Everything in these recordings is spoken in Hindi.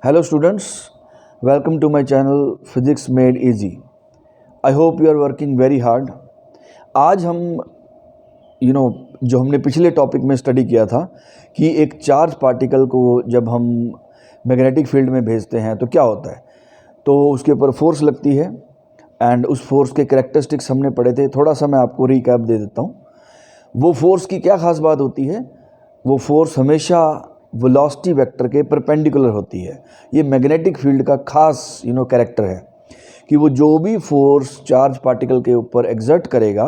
Hello students, welcome to my channel Physics Made Easy. I hope you are working very hard. आज हम जो हमने पिछले टॉपिक में स्टडी किया था कि एक चार्ज पार्टिकल को जब हम मैग्नेटिक फील्ड में भेजते हैं तो क्या होता है, तो उसके ऊपर फोर्स लगती है एंड उस फोर्स के कैरेक्टरिस्टिक्स हमने पढ़े थे। थोड़ा सा मैं आपको रिकैप दे देता हूँ। वो फोर्स की क्या ख़ास बात होती है, वो फोर्स हमेशा वेलोसिटी वेक्टर के परपेंडिकुलर होती है। ये मैग्नेटिक फील्ड का खास कैरेक्टर है कि वो जो भी फोर्स चार्ज पार्टिकल के ऊपर एग्जर्ट करेगा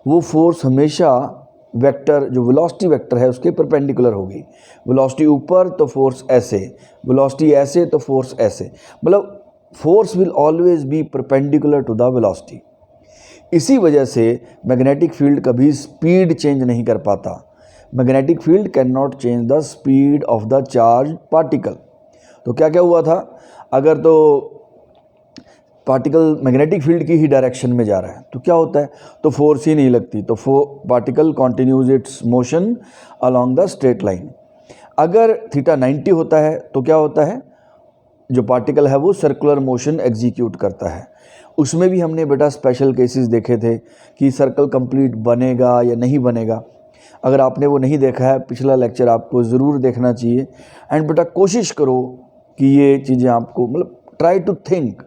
वो फोर्स हमेशा वेक्टर जो वेलोसिटी वेक्टर है उसके परपेंडिकुलर होगी। वेलोसिटी ऊपर तो फोर्स ऐसे, वेलोसिटी ऐसे तो फोर्स ऐसे, मतलब force will always be perpendicular to the velocity. इसी वजह से मैग्नेटिक फील्ड कभी स्पीड चेंज नहीं कर पाता। Magnetic field can not change the speed of the charge particle. तो क्या क्या हुआ था, अगर तो पार्टिकल मैग्नेटिक फील्ड की ही डायरेक्शन में जा रहा है तो क्या होता है, तो फोर्स ही नहीं लगती, तो particle continues it's motion along the straight line. अगर थीटा 90 होता है तो क्या होता है, जो पार्टिकल है वो सर्कुलर मोशन एग्जीक्यूट करता है। उसमें भी हमने बेटा स्पेशल केसेस देखे थे कि सर्कल कंप्लीट बनेगा या नहीं बनेगा। अगर आपने वो नहीं देखा है, पिछला लेक्चर आपको ज़रूर देखना चाहिए। एंड बेटा कोशिश करो कि ये चीज़ें आपको ट्राई टू थिंक,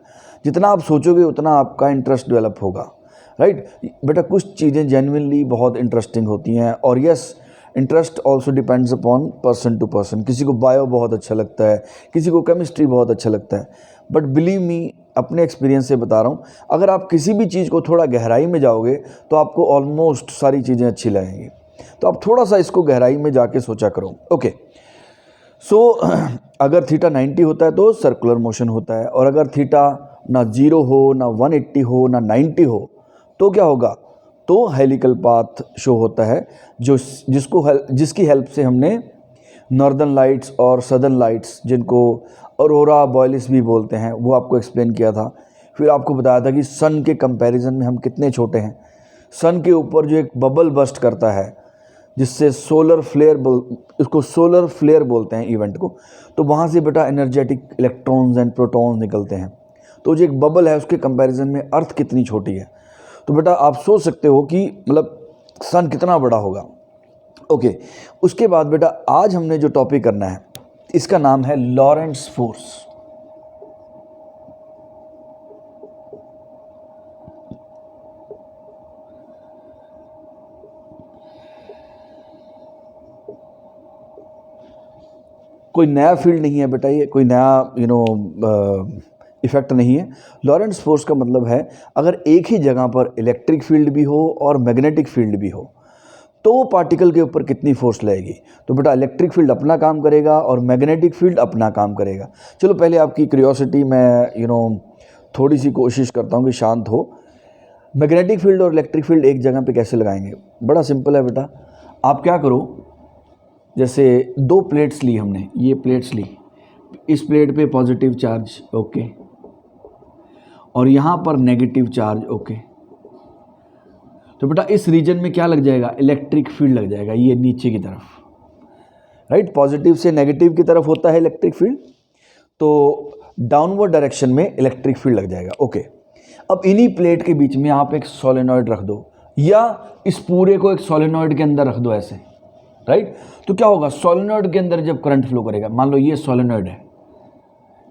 जितना आप सोचोगे उतना आपका इंटरेस्ट डेवलप होगा, राइट बेटा। कुछ चीज़ें जेन्युइनली बहुत इंटरेस्टिंग होती हैं और yes, interest also depends upon person to person. किसी को बायो बहुत अच्छा लगता है, किसी को केमिस्ट्री बहुत अच्छा लगता है, बट बिलीव मी, अपने एक्सपीरियंस से बता रहा हूँ, अगर आप किसी भी चीज़ को थोड़ा गहराई में जाओगे तो आपको ऑलमोस्ट सारी चीज़ें अच्छी लगेंगी। तो आप थोड़ा सा इसको गहराई में जाके सोचा करो। ओके, सो अगर थीटा 90 होता है तो सर्कुलर मोशन होता है, और अगर थीटा ना 0 हो, ना 180 हो, ना 90 हो तो क्या होगा, तो हेलिकल पाथ शो होता है, जिसकी हेल्प से हमने नॉर्दर्न लाइट्स और सदर्न लाइट्स, जिनको ऑरोरा बॉयलिस भी बोलते हैं, वो आपको एक्सप्लेन किया था। फिर आपको बताया था कि सन के कंपैरिजन में हम कितने छोटे हैं। सन के ऊपर जो एक बबल बस्ट करता है जिससे सोलर फ्लेयर इसको सोलर फ्लेयर बोलते हैं इवेंट को, तो वहाँ से बेटा एनर्जेटिक इलेक्ट्रॉन्स एंड प्रोटॉन्स निकलते हैं। तो जो एक बबल है उसके कंपैरिजन में अर्थ कितनी छोटी है, तो बेटा आप सोच सकते हो कि सन कितना बड़ा होगा। ओके, उसके बाद बेटा आज हमने जो टॉपिक करना है इसका नाम है लॉरेंट्ज फोर्स। कोई नया फील्ड नहीं है बेटा, ये कोई नया इफेक्ट नहीं है। लॉरेंट्ज फोर्स का मतलब है अगर एक ही जगह पर इलेक्ट्रिक फील्ड भी हो और मैग्नेटिक फील्ड भी हो तो पार्टिकल के ऊपर कितनी फोर्स लगेगी। तो बेटा इलेक्ट्रिक फील्ड अपना काम करेगा और मैग्नेटिक फील्ड अपना काम करेगा। चलो पहले आपकी क्यूरियोसिटी मैं थोड़ी सी कोशिश करता हूँ कि शांत हो। मैग्नेटिक फील्ड और इलेक्ट्रिक फील्ड एक जगह पे कैसे लगाएंगे, बड़ा सिंपल है बेटा। आप क्या करो, जैसे दो प्लेट्स ली हमने, ये प्लेट्स ली, इस प्लेट पे पॉजिटिव चार्ज ओके, और यहाँ पर नेगेटिव चार्ज ओके। तो बेटा इस रीजन में क्या लग जाएगा, इलेक्ट्रिक फील्ड लग जाएगा, ये नीचे की तरफ, राइट। पॉजिटिव से नेगेटिव की तरफ होता है इलेक्ट्रिक फील्ड, तो डाउनवर्ड डायरेक्शन में इलेक्ट्रिक फील्ड लग जाएगा ओके। अब इन्हीं प्लेट के बीच में आप एक सोलेनॉइड रख दो, या इस पूरे को एक सोलेनॉइड के अंदर रख दो ऐसे, राइट। तो क्या होगा, सोलेनॉइड के अंदर जब करंट फ्लो करेगा, मान लो ये सोलेनॉइड है,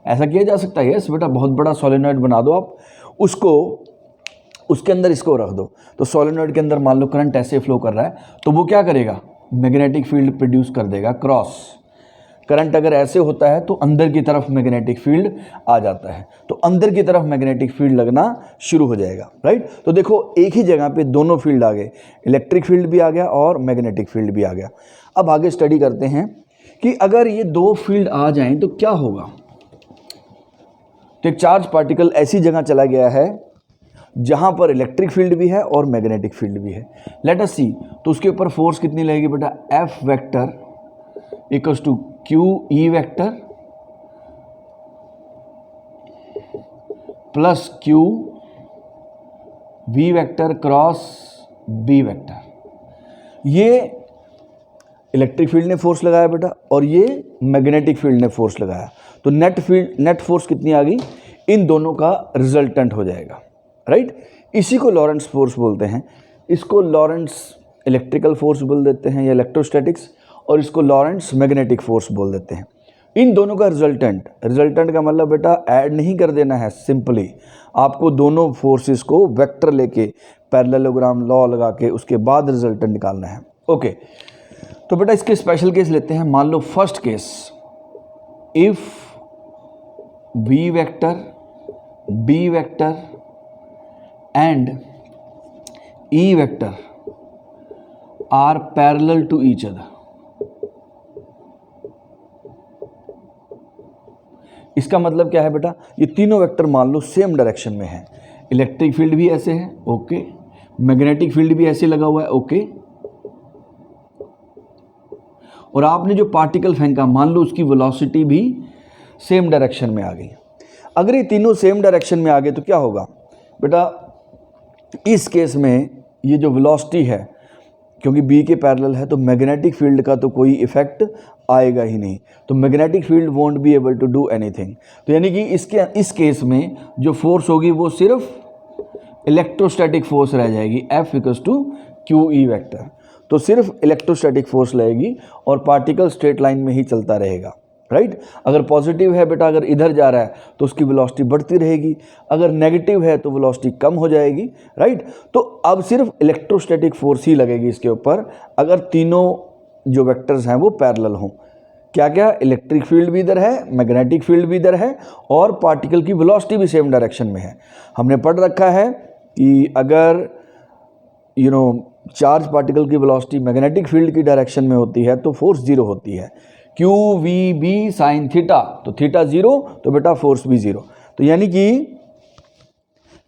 ऐसा किया जा सकता है यस बेटा, बहुत बड़ा सोलेनॉइड बना दो आप, उसको उसके अंदर इसको रख दो, तो सोलेनॉइड के अंदर मान लो करंट ऐसे फ्लो कर रहा है, तो वो क्या करेगा, मैग्नेटिक फील्ड प्रोड्यूस कर देगा क्रॉस। करंट अगर ऐसे होता है तो अंदर की तरफ मैग्नेटिक फील्ड आ जाता है, तो अंदर की तरफ मैग्नेटिक फील्ड लगना शुरू हो जाएगा, राइट। तो देखो एक ही जगह पे दोनों फील्ड आ गए, इलेक्ट्रिक फील्ड भी आ गया और मैग्नेटिक फील्ड भी आ गया। अब आगे स्टडी करते हैं कि अगर ये दो फील्ड आ जाएं तो क्या होगा। तो एक चार्ज पार्टिकल ऐसी जगह चला गया है जहां पर इलेक्ट्रिक फील्ड भी है और मैग्नेटिक फील्ड भी है। लेट अस सी, तो उसके ऊपर फोर्स कितनी लगेगी बेटा, F vector equals to Q E vector plus Q V vector cross B vector. ये इलेक्ट्रिक फील्ड ने फोर्स लगाया बेटा और ये मैग्नेटिक फील्ड ने फोर्स लगाया, तो नेट फोर्स कितनी आ गई, इन दोनों का रिजल्टेंट हो जाएगा, राइट। इसी को लॉरेंट्ज फोर्स बोलते हैं। इसको लॉरेंट्ज इलेक्ट्रिकल फोर्स बोल देते हैं या इलेक्ट्रोस्टैटिक्स, और इसको लॉरेंट्ज मैग्नेटिक फोर्स बोल देते हैं। इन दोनों का रिजल्टेंट का मतलब बेटा ऐड नहीं कर देना है, सिंपली आपको दोनों फोर्सेस को वेक्टर लेके पैरेललोग्राम लॉ लगा के उसके बाद रिजल्टेंट निकालना है। ओके, तो बेटा इसके स्पेशल केस लेते हैं। मान लो first case, if v vector, b vector and e vector are parallel to each other. इसका मतलब क्या है बेटा, ये तीनों वेक्टर मान लो सेम डायरेक्शन में है। इलेक्ट्रिक फील्ड भी ऐसे है, ओके, मैग्नेटिक फील्ड भी ऐसे लगा हुआ है, ओके, और आपने जो पार्टिकल फेंका मान लो उसकी वेलोसिटी भी सेम डायरेक्शन में आ गई। अगर ये तीनों सेम डायरेक्शन में आ गए तो क्या होगा बेटा, इस केस में ये जो वेलोसिटी है, क्योंकि बी के पैरेलल है, तो मैग्नेटिक फील्ड का तो कोई इफेक्ट आएगा ही नहीं, तो magnetic field won't be able to do anything. तो यानी कि इस केस में जो फोर्स होगी वो सिर्फ इलेक्ट्रोस्टैटिक फोर्स रह जाएगी, F equals to Q E vector. तो सिर्फ इलेक्ट्रोस्टैटिक फोर्स लगेगी और पार्टिकल स्ट्रेट लाइन में ही चलता रहेगा, राइट। अगर पॉजिटिव है बेटा, अगर इधर जा रहा है तो उसकी वेलोसिटी बढ़ती रहेगी, अगर नेगेटिव है तो वेलोसिटी कम हो जाएगी, राइट। तो अब सिर्फ इलेक्ट्रोस्टैटिक फोर्स ही लगेगी इसके ऊपर अगर तीनों जो वेक्टर्स हैं वो पैरेलल हों। क्या क्या, इलेक्ट्रिक फील्ड भी इधर है, मैग्नेटिक फील्ड भी इधर है, और पार्टिकल की वेलोसिटी भी सेम डायरेक्शन में है। हमने पढ़ रखा है कि अगर चार्ज पार्टिकल की वेलोसिटी मैग्नेटिक फील्ड की डायरेक्शन में होती है तो फोर्स जीरो होती है, Q V B sine theta, तो थीटा जीरो तो बेटा फोर्स भी जीरो। तो यानी कि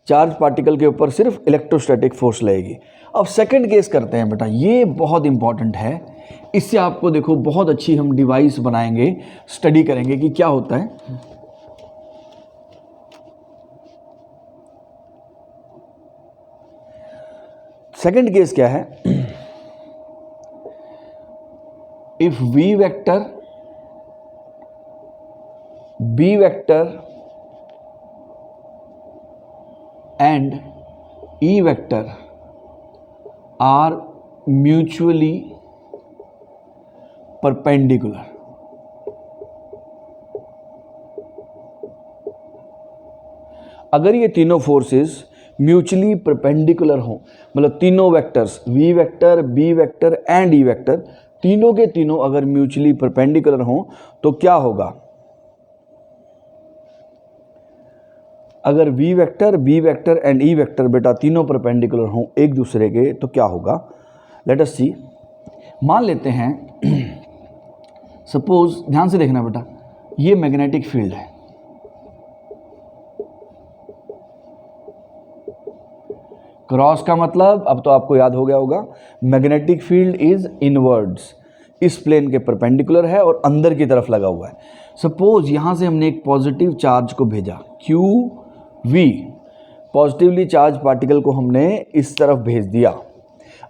चार्ज पार्टिकल के ऊपर सिर्फ इलेक्ट्रोस्टैटिक फोर्स लगेगी। अब सेकंड केस करते हैं बेटा, ये बहुत इंपॉर्टेंट है, इससे आपको देखो बहुत अच्छी हम डिवाइस बनाएंगे, स्टडी करेंगे कि क्या होता है। सेकंड केस क्या है, if v vector, b vector and e vector are mutually perpendicular. अगर ये तीनों फोर्सेस म्यूचुअली परपेंडिकुलर हों, मतलब तीनों vectors v vector, b vector and e vector तीनों के तीनों अगर म्यूचुअली परपेंडिकुलर हों तो क्या होगा। अगर v vector, b vector and e vector बेटा तीनों परपेंडिकुलर हों एक दूसरे के तो क्या होगा, लेट अस सी। मान लेते हैं सपोज, ध्यान से देखना बेटा, ये मैग्नेटिक फील्ड है, क्रॉस का मतलब अब तो आपको याद हो गया होगा, मैग्नेटिक फील्ड इज इनवर्ड्स, इस प्लेन के परपेंडिकुलर है और अंदर की तरफ लगा हुआ है। सपोज यहां से हमने एक पॉजिटिव चार्ज को भेजा Q V, positively charge particle को हमने इस तरफ भेज दिया।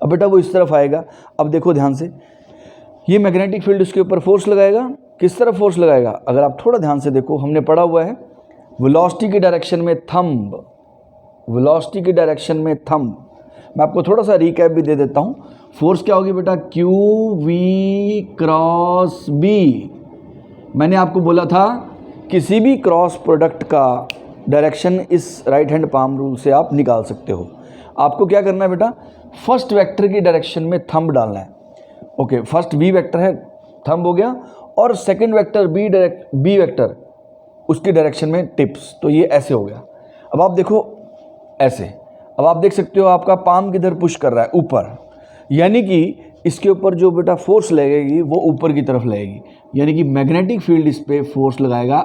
अब बेटा वो इस तरफ आएगा, अब देखो ध्यान से, ये मैग्नेटिक फील्ड उसके ऊपर फोर्स लगाएगा, किस तरफ फोर्स लगाएगा, अगर आप थोड़ा ध्यान से देखो हमने पढ़ा हुआ है वेलोसिटी की डायरेक्शन में थंब, वेलोसिटी की डायरेक्शन में थंब। मैं आपको थोड़ा सा रिकैप भी दे देता हूँ। फोर्स क्या होगी बेटा, क्यू वी क्रॉस बी। मैंने आपको बोला था किसी भी क्रॉस प्रोडक्ट का डायरेक्शन इस राइट हैंड पाम रूल से आप निकाल सकते हो। आपको क्या करना है बेटा, फर्स्ट वेक्टर की डायरेक्शन में थंब डालना है। ओके, फर्स्ट बी वेक्टर है, थंब हो गया, और सेकंड वेक्टर बी वेक्टर उसकी डायरेक्शन में टिप्स, तो ये ऐसे हो गया। अब आप देखो ऐसे, अब आप देख सकते हो आपका पाम किधर पुश कर रहा है, ऊपर, यानी कि इसके ऊपर जो बेटा फोर्स लगेगी वो ऊपर की तरफ लगेगी, यानी कि मैग्नेटिक फील्ड इस पे फोर्स लगाएगा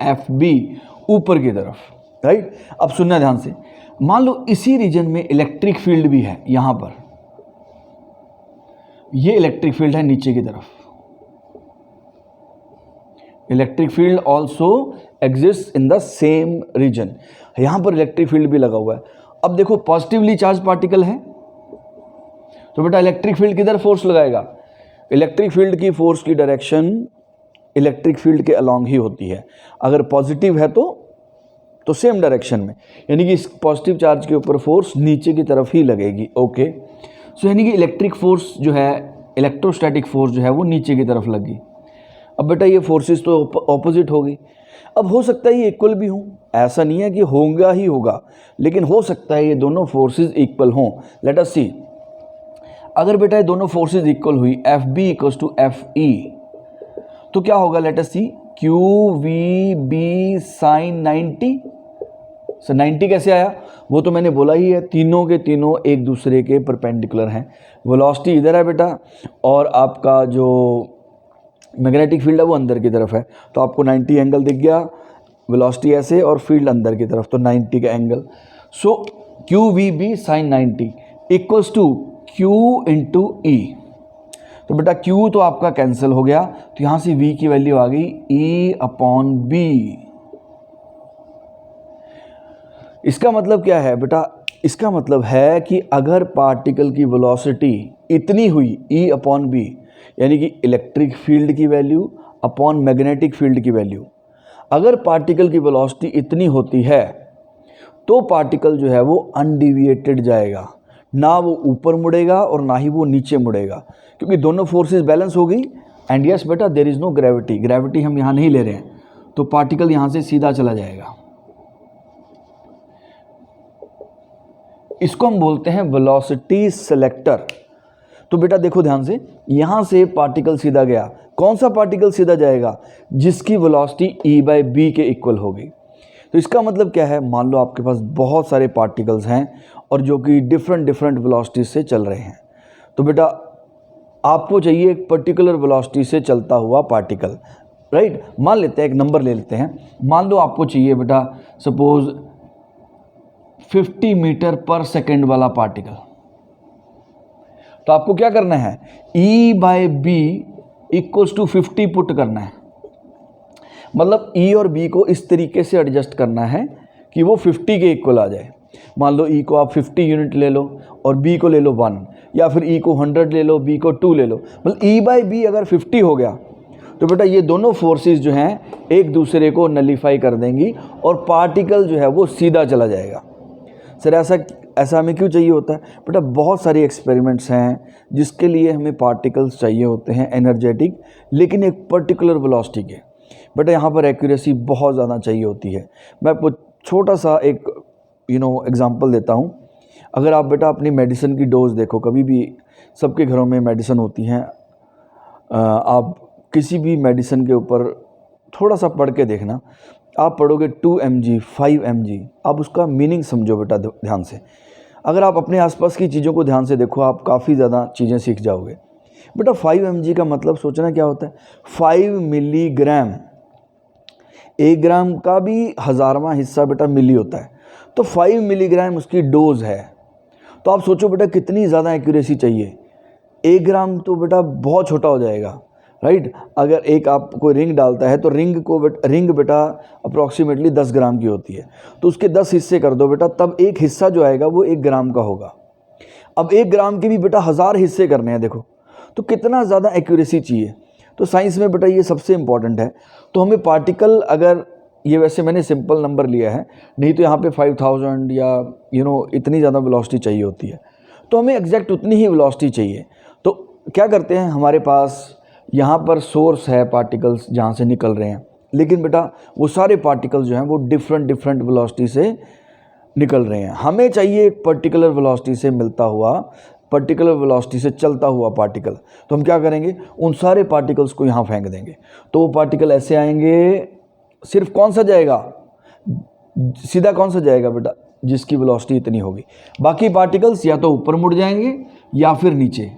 एफ बी, ऊपर की तरफ, राइट। अब सुनना ध्यान से, मान लो इसी रीजन में इलेक्ट्रिक फील्ड भी है, यहां पर ये इलेक्ट्रिक फील्ड है नीचे की तरफ, electric field also exist in the same region, यहां पर इलेक्ट्रिक फील्ड भी लगा हुआ है। अब देखो पॉजिटिवली चार्ज पार्टिकल है तो बेटा इलेक्ट्रिक फील्ड किधर फोर्स लगाएगा, इलेक्ट्रिक फील्ड की फोर्स की डायरेक्शन इलेक्ट्रिक फील्ड के अलोंग ही होती है। अगर पॉजिटिव है तो सेम डायरेक्शन में, यानी कि इस पॉजिटिव चार्ज के ऊपर फोर्स नीचे की तरफ ही लगेगी। ओके, सो यानी कि इलेक्ट्रिक फोर्स जो है, इलेक्ट्रोस्टैटिक फोर्स जो है वो नीचे की तरफ लगी। अब बेटा ये फोर्सेस तो ऑपोजिट हो गई। अब हो सकता है ये इक्वल भी हों, ऐसा नहीं है कि होगा ही होगा, लेकिन हो सकता है ये दोनों फोर्सेस इक्वल हों। लेट अस सी, अगर बेटा ये दोनों फोर्सेस इक्वल हुई, F B equals to F E, तो क्या होगा? Let us see, Q V B sine 90। Sir 90 कैसे आया? वो तो मैंने बोला ही है, तीनों के तीनों एक दूसरे के परपेंडिकुलर हैं। वेलोसिटी इधर है बेटा, और आपका जो मैग्नेटिक फील्ड है वो अंदर की तरफ है, तो आपको 90 एंगल दिख गया। वेलोसिटी ऐसे और फील्ड अंदर की तरफ, तो 90 का angle. So Q V B sine 90 equals to Q into E. तो बेटा Q तो आपका कैंसिल हो गया, तो यहां से V की वैल्यू आ गई E अपॉन B। इसका मतलब क्या है बेटा? इसका मतलब है कि अगर पार्टिकल की वेलोसिटी इतनी हुई E अपॉन B, यानी कि इलेक्ट्रिक फील्ड की वैल्यू अपॉन मैग्नेटिक फील्ड की वैल्यू, अगर पार्टिकल की वेलोसिटी इतनी होती है तो पार्टिकल जो है वो अनडिविएटेड जाएगा, ना वो ऊपर मुड़ेगा और ना ही वो नीचे मुड़ेगा, क्योंकि दोनों फोर्सेस बैलेंस हो गई। एंड यस बेटा, there is no gravity, gravity हम यहाँ नहीं ले रहे हैं, तो पार्टिकल यहाँ से सीधा चला जाएगा। इसको हम बोलते हैं वेलोसिटी सेलेक्टर। तो बेटा देखो ध्यान से, यहाँ से पार्टिकल सीधा गया। कौन सा पार्टिकल सीधा जाएगा? जिसकी वेलोसिटी E बाई बी के इक्वल होगी। तो इसका मतलब क्या है? मान लो आपके पास बहुत सारे पार्टिकल्स हैं और जो कि डिफरेंट वेलोसिटी से चल रहे हैं, तो बेटा आपको चाहिए एक पर्टिकुलर वेलोसिटी से चलता हुआ पार्टिकल, राइट। मान लेते हैं, एक नंबर ले लेते हैं, मान लो आपको चाहिए बेटा सपोज 50 मीटर पर सेकेंड वाला पार्टिकल। तो आपको क्या करना है? E by B equals to 50 put करना है। मतलब E और B को इस तरीके से एडजस्ट करना है कि वो 50 के इक्वल आ जाए। मान लो E को आप 50 यूनिट ले लो और B को ले लो 1, या फिर E को 100 ले लो, B को 2 ले लो। मतलब E बाई बी अगर 50 हो गया तो बेटा ये दोनों फोर्सेस जो हैं एक दूसरे को नलीफाई कर देंगी और पार्टिकल जो है वो सीधा चला जाएगा। सर ऐसा हमें क्यों चाहिए होता है? बेटा बहुत सारे एक्सपेरिमेंट्स हैं जिसके लिए हमें पार्टिकल्स चाहिए होते हैं एनर्जेटिक, लेकिन एक पर्टिकुलर वेलोसिटी के। बेटा यहाँ पर एक्यूरेसी बहुत ज़्यादा चाहिए होती है। मैं आपको छोटा सा एक एग्जांपल देता हूँ। अगर आप बेटा अपनी मेडिसिन की डोज देखो, कभी भी सबके घरों में मेडिसिन होती हैं, आप किसी भी मेडिसिन के ऊपर थोड़ा सा पढ़ के देखना। आप पढ़ोगे 2 mg 5 mg, आप उसका मीनिंग समझो बेटा ध्यान से। अगर आप अपने आसपास की चीज़ों को ध्यान से देखो, आप काफ़ी ज़्यादा चीज़ें सीख जाओगे। बेटा 5 mg का मतलब सोचना क्या होता है? 5 मिलीग्राम, 1 ग्राम का भी 1000वां हिस्सा बेटा मिली होता है, तो 5 मिलीग्राम उसकी डोज है। तो आप सोचो बेटा कितनी ज़्यादा एक्यूरेसी चाहिए। 1 ग्राम तो बेटा बहुत छोटा हो जाएगा, राइट। अगर एक आप कोई रिंग डालता है तो रिंग बेटा अप्रॉक्सीमेटली 10 ग्राम की होती है, तो उसके 10 हिस्से कर दो बेटा, तब एक हिस्सा जो आएगा वो 1 ग्राम का होगा। अब 1 ग्राम के भी बेटा 1000 हिस्से करने हैं, देखो तो कितना ज़्यादा एक्यूरेसी चाहिए। तो साइंस में बेटा ये सबसे इम्पॉर्टेंट है। तो हमें पार्टिकल, अगर ये वैसे मैंने सिंपल नंबर लिया है, नहीं तो यहाँ पे 5000 या इतनी ज़्यादा वेलोसिटी चाहिए होती है, तो हमें एग्जैक्ट उतनी ही वेलोसिटी चाहिए। तो क्या करते हैं, हमारे पास यहाँ पर सोर्स है पार्टिकल्स जहाँ से निकल रहे हैं, लेकिन बेटा वो सारे पार्टिकल्स जो हैं वो डिफरेंट वेलोसिटी से निकल रहे हैं। हमें चाहिए एक पर्टिकुलर वेलोसिटी से मिलता हुआ, पर्टिकुलर वेलोसिटी से चलता हुआ पार्टिकल। तो हम क्या करेंगे, उन सारे पार्टिकल्स को यहाँ फेंक देंगे, तो वो पार्टिकल ऐसे आएंगे। सिर्फ कौन सा जाएगा? सीधा कौन सा जाएगा बेटा? जिसकी वेलोसिटी इतनी होगी। बाकी पार्टिकल्स या तो ऊपर मुड़ जाएंगे या फिर नीचे।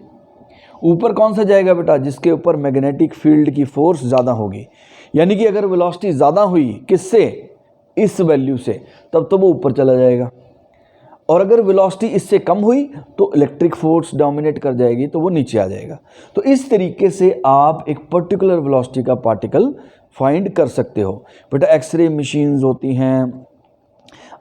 ऊपर कौन सा जाएगा बेटा? जिसके ऊपर मैग्नेटिक फील्ड की फोर्स ज़्यादा होगी। यानी कि अगर वेलोसिटी ज़्यादा हुई किससे? इस वैल्यू से, तब तो वो ऊपर चला जाएगा। और अगर वेलोसिटी इससे कम हुई तो इलेक्ट्रिक फोर्स डोमिनेट कर जाएगी, तो वो नीचे आ जाएगा। तो इस तरीके से आप एक पर्टिकुलर वेलोसिटी का पार्टिकल फाइंड कर सकते हो। बेटा एक्सरे मशीन्स होती हैं,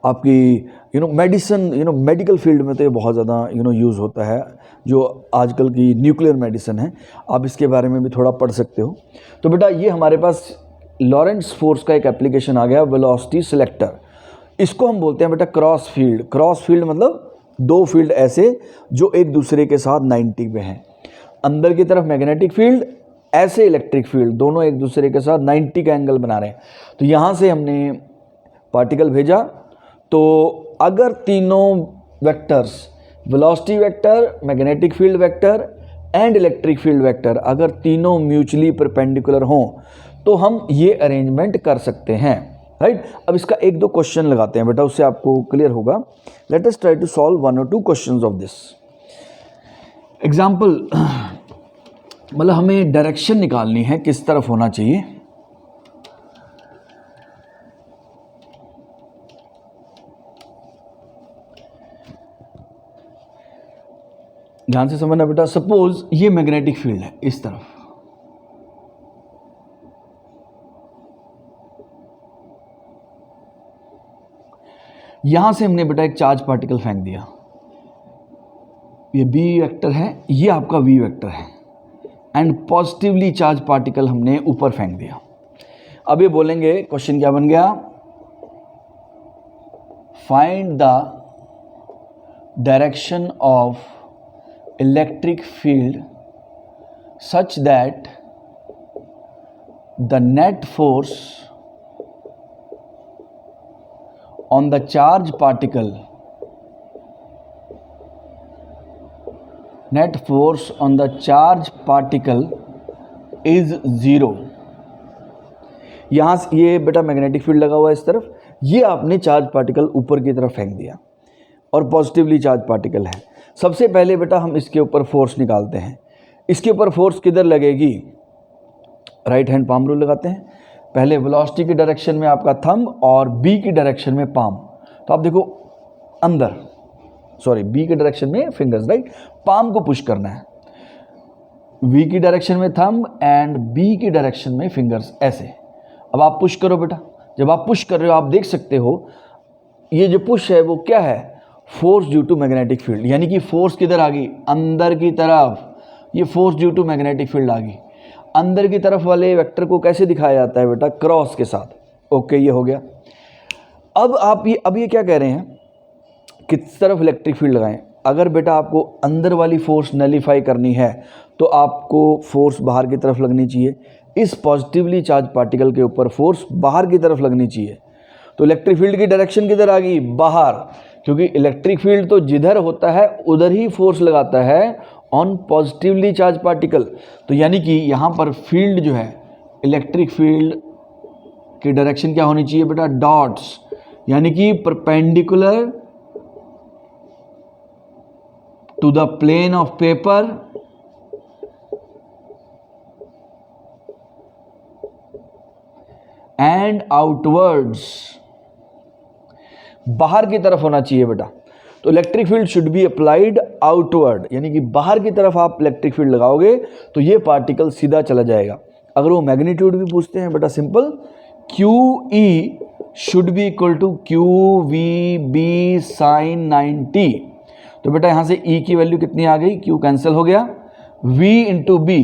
आपकी मेडिसिन मेडिकल फील्ड में तो ये बहुत ज़्यादा यूज़ होता है, जो आजकल की न्यूक्लियर मेडिसिन है। आप इसके बारे में भी थोड़ा पढ़ सकते हो। तो बेटा ये हमारे पास लॉरेंट्ज फोर्स का एक एप्लीकेशन आ गया, वेलोसिटी सिलेक्टर। इसको हम बोलते हैं बेटा क्रॉस फील्ड। क्रॉस फील्ड मतलब दो फील्ड ऐसे जो एक दूसरे के साथ 90 पे हैं। अंदर की तरफ मैग्नेटिक फील्ड, ऐसे इलेक्ट्रिक फील्ड, दोनों एक दूसरे के साथ 90 का एंगल बना रहे हैं। तो यहाँ से हमने पार्टिकल भेजा, तो अगर तीनों vectors, velocity vector, magnetic field vector and electric field vector, अगर तीनों म्यूचुअली परपेंडिकुलर हों तो हम ये अरेंजमेंट कर सकते हैं, राइट। अब इसका एक दो क्वेश्चन लगाते हैं बेटा, उससे आपको क्लियर होगा। Let us try to solve 1 or 2 questions of this example. मतलब हमें डायरेक्शन निकालनी है, किस तरफ होना चाहिए। ध्यान से समझना बेटा। सपोज ये मैग्नेटिक फील्ड है इस तरफ, यहां से हमने बेटा एक चार्ज पार्टिकल फेंक दिया। ये बी वेक्टर है, ये आपका वी वेक्टर है, एंड पॉजिटिवली चार्ज पार्टिकल हमने ऊपर फेंक दिया। अब ये बोलेंगे, क्वेश्चन क्या बन गया, find the direction of electric field such that the net force on the charge particle, net force on the charge particle is 0। यहाँ से ये बेटा मैग्नेटिक फील्ड लगा हुआ है इस तरफ, ये आपने चार्ज पार्टिकल ऊपर की तरफ फेंक दिया और पॉजिटिवली चार्ज पार्टिकल है। सबसे पहले बेटा हम इसके ऊपर फोर्स निकालते हैं। इसके ऊपर फोर्स किधर लगेगी, राइट हैंड पाम रूल लगाते हैं। पहले वेलोसिटी की डायरेक्शन में आपका थंब और बी की डायरेक्शन में पाम। तो आप देखो अंदर, सॉरी बी की डायरेक्शन में फिंगर्स, राइट। पाम को पुश करना है, वी की डायरेक्शन में थंब एंड बी की डायरेक्शन में फिंगर्स, ऐसे। अब आप पुश करो बेटा। जब आप पुश कर रहे हो आप देख सकते हो ये जो पुश है वो क्या है, force due to magnetic field. यानी कि फोर्स किधर आ गई, अंदर की तरफ। ये force due to magnetic field आ गई। अंदर की तरफ वाले वेक्टर को कैसे दिखाया जाता है बेटा, क्रॉस के साथ। ओके, ये हो गया। अब ये क्या कह रहे हैं, किस तरफ इलेक्ट्रिक फील्ड लगाएं। अगर बेटा आपको अंदर वाली फोर्स नलीफाई करनी है तो आपको फोर्स बाहर की तरफ लगनी चाहिए। इस पॉजिटिवली चार्ज पार्टिकल के ऊपर फोर्स बाहर की तरफ लगनी चाहिए। तो इलेक्ट्रिक फील्ड की डायरेक्शन किधर आ गई, बाहर, क्योंकि इलेक्ट्रिक फील्ड तो जिधर होता है उधर ही फोर्स लगाता है ऑन पॉजिटिवली चार्ज पार्टिकल। तो यानी कि यहाँ पर फील्ड जो है, इलेक्ट्रिक फील्ड की डायरेक्शन क्या होनी चाहिए बेटा, डॉट्स, यानी कि perpendicular to the plane of paper and outwards, बाहर की तरफ होना चाहिए बेटा। तो electric field should be applied outward, यानी कि बाहर की तरफ आप इलेक्ट्रिक फील्ड लगाओगे तो ये पार्टिकल सीधा चला जाएगा। अगर वो मैग्नीट्यूड भी पूछते हैं बेटा, simple QE should be equal to QVB sin 90। तो बेटा यहाँ से E की वैल्यू कितनी आ गई, Q कैंसिल हो गया, V इंटू B।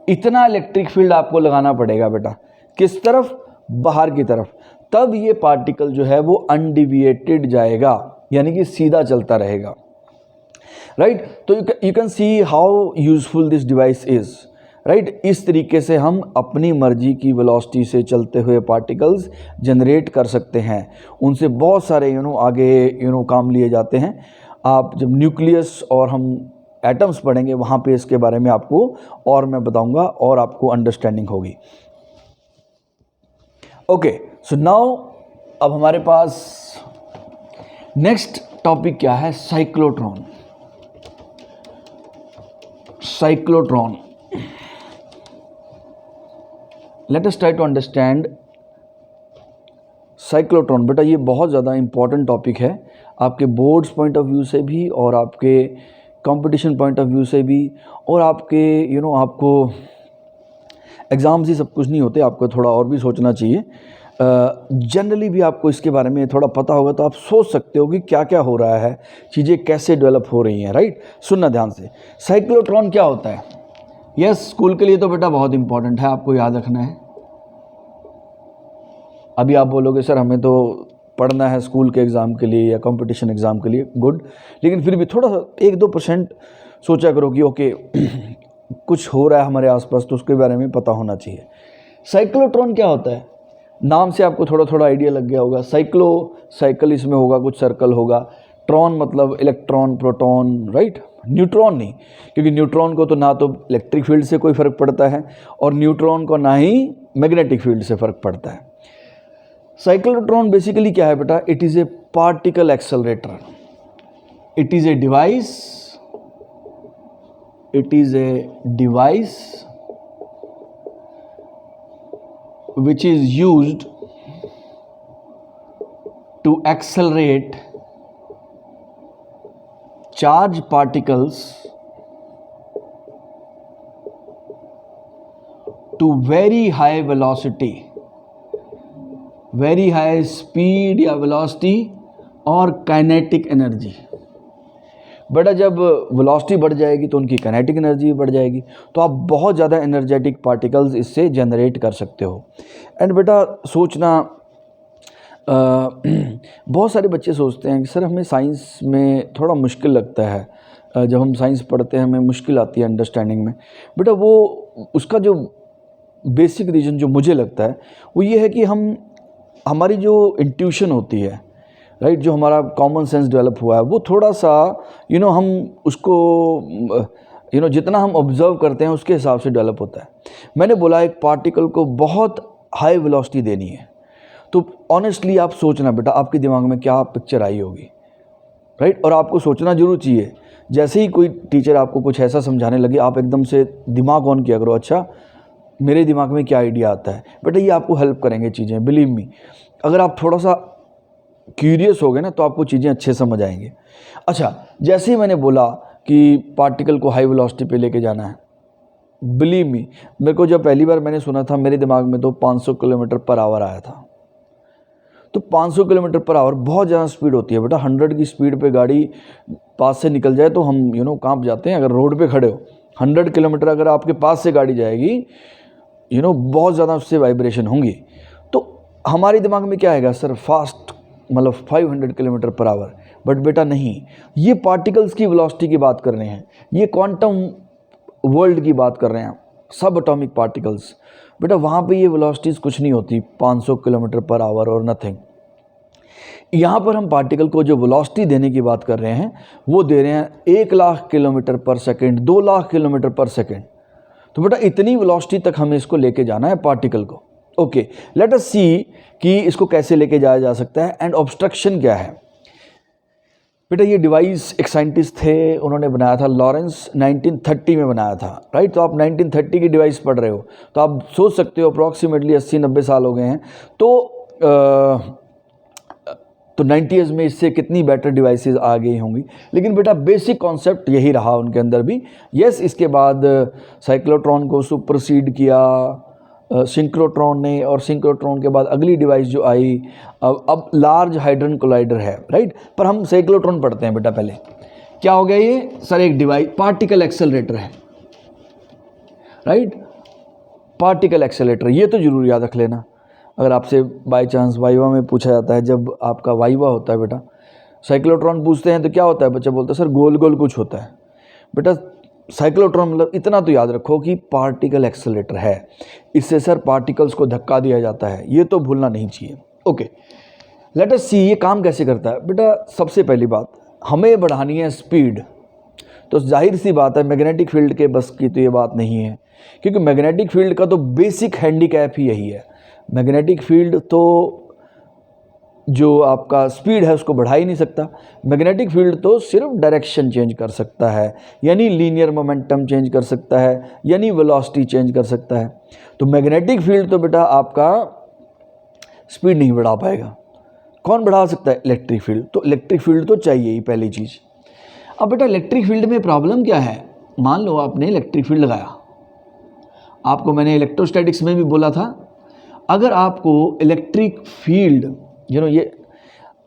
इतना इलेक्ट्रिक फील्ड आपको लगाना पड़ेगा बेटा, किस तरफ, बाहर की तरफ। तब ये पार्टिकल जो है वो अनडिविएटेड जाएगा, यानी कि सीधा चलता रहेगा, राइट। तो you can see how useful this device is, right. इस तरीके से हम अपनी मर्जी की वेलोसिटी से चलते हुए पार्टिकल्स जनरेट कर सकते हैं। उनसे बहुत सारे आगे काम लिए जाते हैं। आप जब न्यूक्लियस और हम एटम्स पढ़ेंगे वहाँ पे इसके बारे में आपको और मैं बताऊंगा और आपको अंडरस्टैंडिंग होगी। ओके, सो नाउ अब हमारे पास नेक्स्ट टॉपिक क्या है, cyclotron. Cyclotron, let us try to understand cyclotron. बेटा ये बहुत ज़्यादा इंपॉर्टेंट टॉपिक है, आपके बोर्ड्स पॉइंट ऑफ व्यू से भी और आपके कंपटीशन पॉइंट ऑफ व्यू से भी, और आपके आपको एग्ज़ाम्स ही सब कुछ नहीं होते, आपको थोड़ा और भी सोचना चाहिए। जनरली भी आपको इसके बारे में थोड़ा पता होगा तो आप सोच सकते हो कि क्या क्या हो रहा है, चीज़ें कैसे डेवलप हो रही हैं, राइट। सुनना ध्यान से, साइक्लोट्रॉन क्या होता है? यस, स्कूल के लिए तो बेटा बहुत इंपॉर्टेंट है, आपको याद रखना है। अभी आप बोलोगे सर हमें तो पढ़ना है स्कूल के एग्ज़ाम के लिए या कंपटीशन एग्ज़ाम के लिए, गुड, लेकिन फिर भी थोड़ा सा 1-2% सोचा करो कि ओके कुछ हो रहा है हमारे आसपास तो उसके बारे में पता होना चाहिए। साइक्लोट्रॉन क्या होता है? नाम से आपको थोड़ा थोड़ा आइडिया लग गया होगा। साइकिल इसमें होगा, कुछ सर्कल होगा। ट्रॉन मतलब इलेक्ट्रॉन, प्रोटॉन, राइट। न्यूट्रॉन नहीं, क्योंकि न्यूट्रॉन को तो ना तो इलेक्ट्रिक फील्ड से कोई फ़र्क पड़ता है और न्यूट्रॉन को ना ही मैग्नेटिक फील्ड से फ़र्क पड़ता है। साइक्लोट्रॉन बेसिकली क्या है बेटा? It is a particle accelerator. It is a device which is used to accelerate charged particles to very high velocity, very high speed या velocity और kinetic energy। बेटा जब वेलोसिटी बढ़ जाएगी तो उनकी काइनेटिक एनर्जी बढ़ जाएगी, तो आप बहुत ज़्यादा एनर्जेटिक पार्टिकल्स इससे जनरेट कर सकते हो। एंड बेटा सोचना, बहुत सारे बच्चे सोचते हैं कि सर हमें साइंस में थोड़ा मुश्किल लगता है, जब हम साइंस पढ़ते हैं हमें मुश्किल आती है अंडरस्टैंडिंग में। बेटा वो उसका जो बेसिक रीज़न जो मुझे लगता है वो ये है कि हमारी जो इंट्यूशन होती है, राइट, जो हमारा कॉमन सेंस डेवलप हुआ है वो थोड़ा सा हम उसको जितना हम ऑब्जर्व करते हैं उसके हिसाब से डेवलप होता है। मैंने बोला एक पार्टिकल को बहुत हाई वेलोसिटी देनी है, तो ऑनेस्टली आप सोचना बेटा आपके दिमाग में क्या पिक्चर आई होगी, राइट। और आपको सोचना जरूर चाहिए। जैसे ही कोई टीचर आपको कुछ ऐसा समझाने लगे आप एकदम से दिमाग ऑन किया करो, अच्छा मेरे दिमाग में क्या आइडिया आता है। बेटा ये आपको हेल्प करेंगे चीज़ें, बिलीव मी। अगर आप थोड़ा सा क्यूरियस हो गए ना तो आपको चीज़ें अच्छे समझ आएंगे। अच्छा, जैसे ही मैंने बोला कि पार्टिकल को हाई वेलोसिटी पे लेके जाना है, बिलीव मी, मेरे को जब पहली बार मैंने सुना था मेरे दिमाग में तो 500 किलोमीटर पर आवर आया था। तो 500 किलोमीटर पर आवर बहुत ज़्यादा स्पीड होती है बेटा। 100 की स्पीड पे गाड़ी पास से निकल जाए तो हम कांप जाते हैं। अगर रोड पे खड़े हो 100 किलोमीटर अगर आपके पास से गाड़ी जाएगी, बहुत ज़्यादा उससे वाइब्रेशन होंगी। तो हमारे दिमाग में क्या आएगा? सर फास्ट मतलब 500 किलोमीटर पर आवर। बट बेटा नहीं, ये पार्टिकल्स की वेलोसिटी की बात कर रहे हैं, ये क्वांटम वर्ल्ड की बात कर रहे हैं, सब एटॉमिक पार्टिकल्स। बेटा वहाँ पे ये वेलोसिटीज़ कुछ नहीं होती 500 किलोमीटर पर आवर और नथिंग। यहाँ पर हम पार्टिकल को जो वेलोसिटी देने की बात कर रहे हैं वो दे रहे हैं 1 लाख किलोमीटर पर सेकेंड, 2 लाख किलोमीटर पर सेकेंड। तो बेटा इतनी वेलोसिटी तक हमें इसको लेके जाना है पार्टिकल को। ओके, लेट अस सी कि इसको कैसे लेके जाया जा सकता है एंड ऑब्स्ट्रक्शन क्या है। बेटा ये डिवाइस एक साइंटिस्ट थे, उन्होंने बनाया था, लॉरेंस 1930 में बनाया था, राइट। तो आप 1930 की डिवाइस पढ़ रहे हो तो आप सोच सकते हो अप्रॉक्सीमेटली 80-90 साल हो गए हैं। तो 90s में इससे कितनी बेटर डिवाइसेस आ गई होंगी। लेकिन बेटा बेसिक कॉन्सेप्ट यही रहा उनके अंदर भी। यस, इसके बाद साइक्लोट्रॉन को सुपरसीड किया सिंक्रोट्रॉन ने, और सिंक्रोट्रॉन के बाद अगली डिवाइस जो आई अब लार्ज हाइड्रोजन कोलाइडर है, राइट। पर हम साइक्लोट्रॉन पढ़ते हैं बेटा पहले। क्या हो गया ये? सर एक डिवाइस पार्टिकल एक्सेलरेटर है, राइट। पार्टिकल एक्सेलरेटर, ये तो जरूर याद रख लेना। अगर आपसे बाय चांस वाइवा में पूछा जाता है, जब आपका वाइवा होता है बेटा, साइक्लोट्रॉन पूछते हैं तो क्या होता है, बच्चा बोलता है सर गोल गोल कुछ होता है। बेटा साइक्लोट्रॉन मतलब इतना तो याद रखो कि पार्टिकल एक्सेलरेटर है, इससे सर पार्टिकल्स को धक्का दिया जाता है, ये तो भूलना नहीं चाहिए। ओके, लेट अस सी ये काम कैसे करता है। बेटा सबसे पहली बात, हमें बढ़ानी है स्पीड, तो जाहिर सी बात है मैग्नेटिक फील्ड के बस की तो ये बात नहीं है, क्योंकि मैग्नेटिक फील्ड का तो बेसिक हैंडीकैप ही यही है। मैग्नेटिक फील्ड तो जो आपका स्पीड है उसको बढ़ा ही नहीं सकता। मैग्नेटिक फील्ड तो सिर्फ डायरेक्शन चेंज कर सकता है, यानी लीनियर मोमेंटम चेंज कर सकता है, यानी वेलोसिटी चेंज कर सकता है। तो मैग्नेटिक फील्ड तो बेटा आपका स्पीड नहीं बढ़ा पाएगा। कौन बढ़ा सकता है? Electric field. तो इलेक्ट्रिक फील्ड तो चाहिए ही पहली चीज़। अब बेटा इलेक्ट्रिक फील्ड में प्रॉब्लम क्या है? मान लो आपने इलेक्ट्रिक फील्ड लगाया, आपको मैंने इलेक्ट्रोस्टैटिक्स में भी बोला था, अगर आपको इलेक्ट्रिक फील्ड ये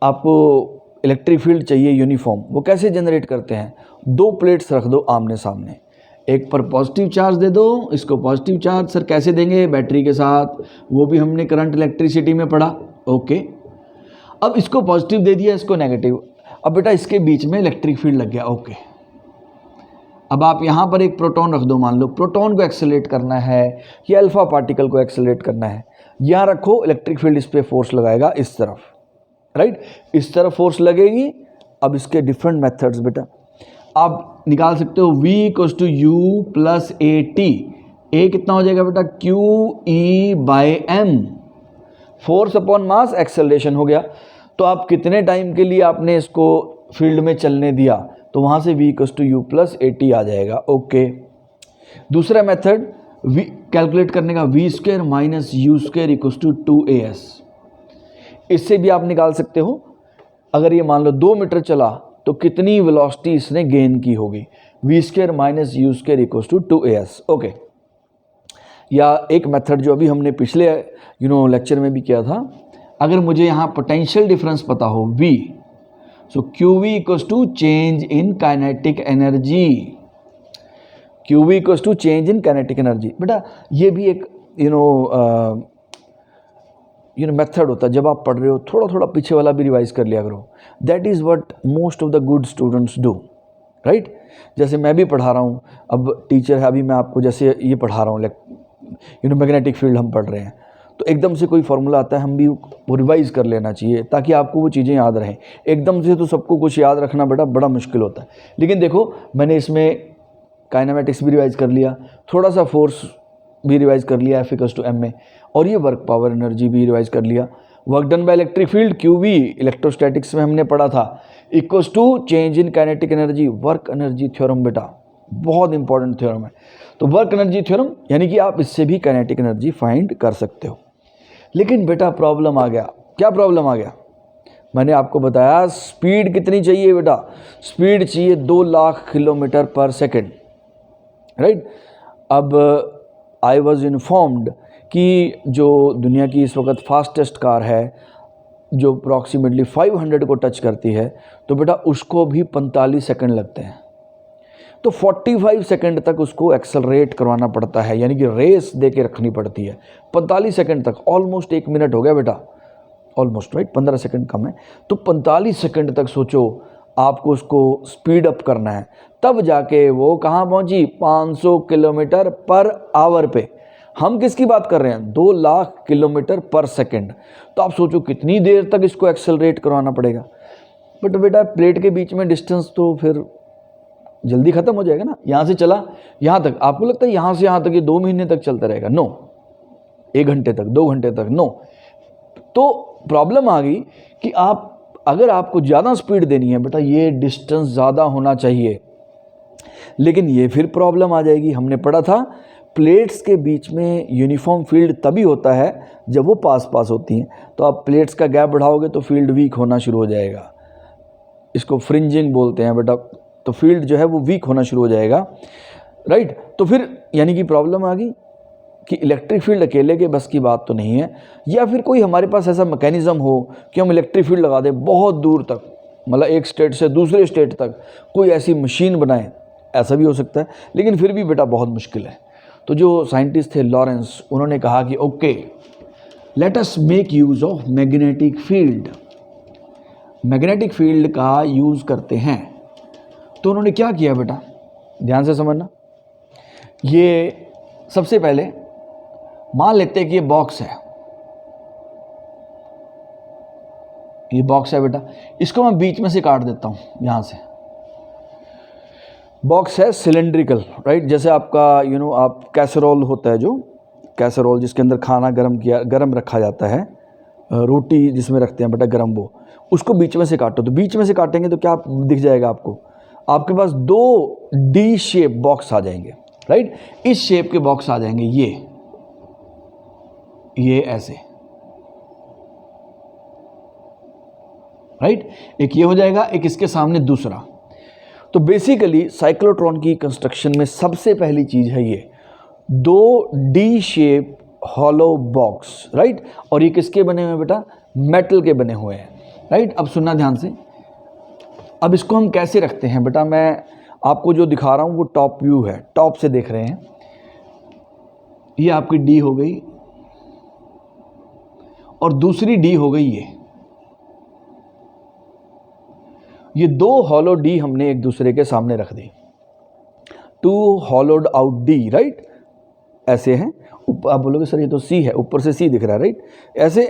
आपको इलेक्ट्रिक फील्ड चाहिए यूनिफॉर्म, वो कैसे जनरेट करते हैं? दो प्लेट्स रख दो आमने सामने, एक पर पॉजिटिव चार्ज दे दो, इसको पॉजिटिव चार्ज सर कैसे देंगे? बैटरी के साथ, वो भी हमने करंट इलेक्ट्रिसिटी में पढ़ा। ओके, अब इसको पॉजिटिव दे दिया, इसको नेगेटिव, अब बेटा इसके बीच में इलेक्ट्रिक फील्ड लग गया। ओके, अब आप यहाँ पर एक प्रोटॉन रख दो, मान लो प्रोटॉन को एक्सेलरेट करना है या अल्फा पार्टिकल को एक्सेलरेट करना है, यहाँ रखो, इलेक्ट्रिक फील्ड इस पर फोर्स लगाएगा इस तरफ, राइट, इस तरफ फोर्स लगेगी। अब इसके डिफरेंट मेथड्स बेटा आप निकाल सकते हो, V equals to U plus AT, A कितना हो जाएगा बेटा? QE/m, force upon mass, acceleration हो गया। तो आप कितने टाइम के लिए आपने इसको फील्ड में चलने दिया, तो वहाँ से V equals to U plus AT आ जाएगा। ओके, दूसरा मेथड V कैलकुलेट करने का, V square minus U square equals to 2AS, इससे भी आप निकाल सकते हो। अगर ये मान लो 2 मीटर चला तो कितनी वेलोसिटी इसने गेन की होगी? V square minus U square equals to 2AS। Okay, या एक मेथड जो अभी हमने पिछले लेक्चर में भी किया था, अगर मुझे यहाँ पोटेंशियल डिफरेंस पता हो V, so QV equals to change in kinetic energy, QV equals to change in kinetic energy. बेटा ये भी एक मेथड होता है, जब आप पढ़ रहे हो थोड़ा थोड़ा पीछे वाला भी रिवाइज कर लिया करो। That is what most of the good students do, right. जैसे मैं भी पढ़ा रहा हूँ, अब टीचर है, अभी मैं आपको जैसे ये पढ़ा रहा हूँ, मैग्नेटिक फील्ड हम पढ़ रहे हैं, तो एकदम से कोई फार्मूला आता है, हम भी वो रिवाइज़ कर लेना चाहिए ताकि आपको वो चीज़ें याद रहें। एकदम से तो सबको कुछ याद रखना बेटा बड़ा मुश्किल होता है। लेकिन देखो, मैंने इसमें काइनेमेटिक्स भी रिवाइज़ कर लिया, थोड़ा सा फोर्स भी रिवाइज़ कर लिया, F इक्वल्स टू m में, और ये वर्क पावर एनर्जी भी रिवाइज़ कर लिया। Work done by electric field QV electrostatics में हमने पढ़ा था, equals to change in kinetic energy, work energy theorem बेटा बहुत इंपॉर्टेंट थ्योरम है। तो वर्क एनर्जी थ्योरम यानी कि आप इससे भी काइनेटिक एनर्जी फाइंड कर सकते हो। लेकिन बेटा प्रॉब्लम आ गया। क्या प्रॉब्लम आ गया? मैंने आपको बताया स्पीड कितनी चाहिए बेटा, स्पीड चाहिए 2 लाख किलोमीटर पर सेकेंड, राइट। अब आई वॉज इन्फॉर्म्ड कि जो दुनिया की इस वक्त फास्टेस्ट कार है, जो अप्रॉक्सीमेटली 500 को टच करती है, तो बेटा उसको भी 45 सेकंड लगते हैं। तो 45 सेकंड तक उसको एक्सेलरेट करवाना पड़ता है, यानी कि रेस दे के रखनी पड़ती है 45 सेकंड तक। ऑलमोस्ट 1 मिनट हो गया बेटा, ऑलमोस्ट, राइट, 15 सेकंड कम है। तो 45 सेकंड तक सोचो आपको उसको स्पीड अप करना है, तब जाके वो कहाँ पहुँची? 500 किलोमीटर पर आवर पे। हम किसकी बात कर रहे हैं? 2 लाख किलोमीटर पर सेकंड। तो आप सोचो कितनी देर तक इसको एक्सेलरेट करवाना पड़ेगा। बट बेटा प्लेट के बीच में डिस्टेंस तो फिर जल्दी ख़त्म हो जाएगा ना। यहाँ से चला यहाँ तक, आपको लगता है यहाँ से यहाँ तक ये 2 महीने तक चलता रहेगा? नो। 1 घंटे तक, 2 घंटे तक? नो। तो प्रॉब्लम आ गई कि आप अगर आपको ज़्यादा स्पीड देनी है बेटा, ये डिस्टेंस ज़्यादा होना चाहिए। लेकिन ये फिर प्रॉब्लम आ जाएगी। हमने पढ़ा था प्लेट्स के बीच में यूनिफॉर्म फील्ड तभी होता है जब वो पास पास होती हैं। तो आप प्लेट्स का गैप बढ़ाओगे तो फील्ड वीक होना शुरू हो जाएगा, इसको फ्रिंजिंग बोलते हैं बेटा। तो फील्ड जो है वो वीक होना शुरू हो जाएगा, राइट। तो फिर यानी कि प्रॉब्लम आ गई कि इलेक्ट्रिक फील्ड अकेले के बस की बात तो नहीं है, या फिर कोई हमारे पास ऐसा मैकेनिज़्म हो कि हम इलेक्ट्रिक फील्ड लगा दें बहुत दूर तक, मतलब एक स्टेट से दूसरे स्टेट तक कोई ऐसी मशीन बनाएं, ऐसा भी हो सकता है। लेकिन फिर भी बेटा बहुत मुश्किल है। तो जो साइंटिस्ट थे लॉरेंस, उन्होंने कहा कि okay let us make use of magnetic field, magnetic field का यूज़ करते हैं। तो उन्होंने क्या किया बेटा, ध्यान से समझना। ये सबसे पहले मान लेते हैं कि ये बॉक्स है, ये बॉक्स है बेटा, इसको मैं बीच में से काट देता हूँ। यहाँ से बॉक्स है सिलेंड्रिकल, राइट। जैसे आपका आप कैसरोल होता है, जो कैसरोल जिसके अंदर खाना गरम रखा जाता है, रोटी जिसमें रखते हैं बेटा गरम, वो उसको बीच में से काटो। तो बीच में से काटेंगे तो क्या दिख जाएगा आपको? आपके पास 2 डी शेप बॉक्स आ जाएंगे, राइट। इस शेप के बॉक्स आ जाएंगे, ये ऐसे, राइट। एक ये हो जाएगा, एक इसके सामने दूसरा। तो बेसिकली साइक्लोट्रॉन की कंस्ट्रक्शन में सबसे पहली चीज़ है ये 2 D shape hollow box, right. और ये किसके बने हुए हैं बेटा? मेटल के बने हुए हैं, राइट। अब सुनना ध्यान से, अब इसको हम कैसे रखते हैं बेटा? मैं आपको जो दिखा रहा हूँ वो टॉप व्यू है, टॉप से देख रहे हैं। ये आपकी डी हो गई और दूसरी डी हो गई ये दो हॉलो डी हमने एक दूसरे के सामने रख दी, two hollowed out D, right. ऐसे हैं, आप बोलोगे सर ये तो सी है, ऊपर से सी दिख रहा है, राइट। ऐसे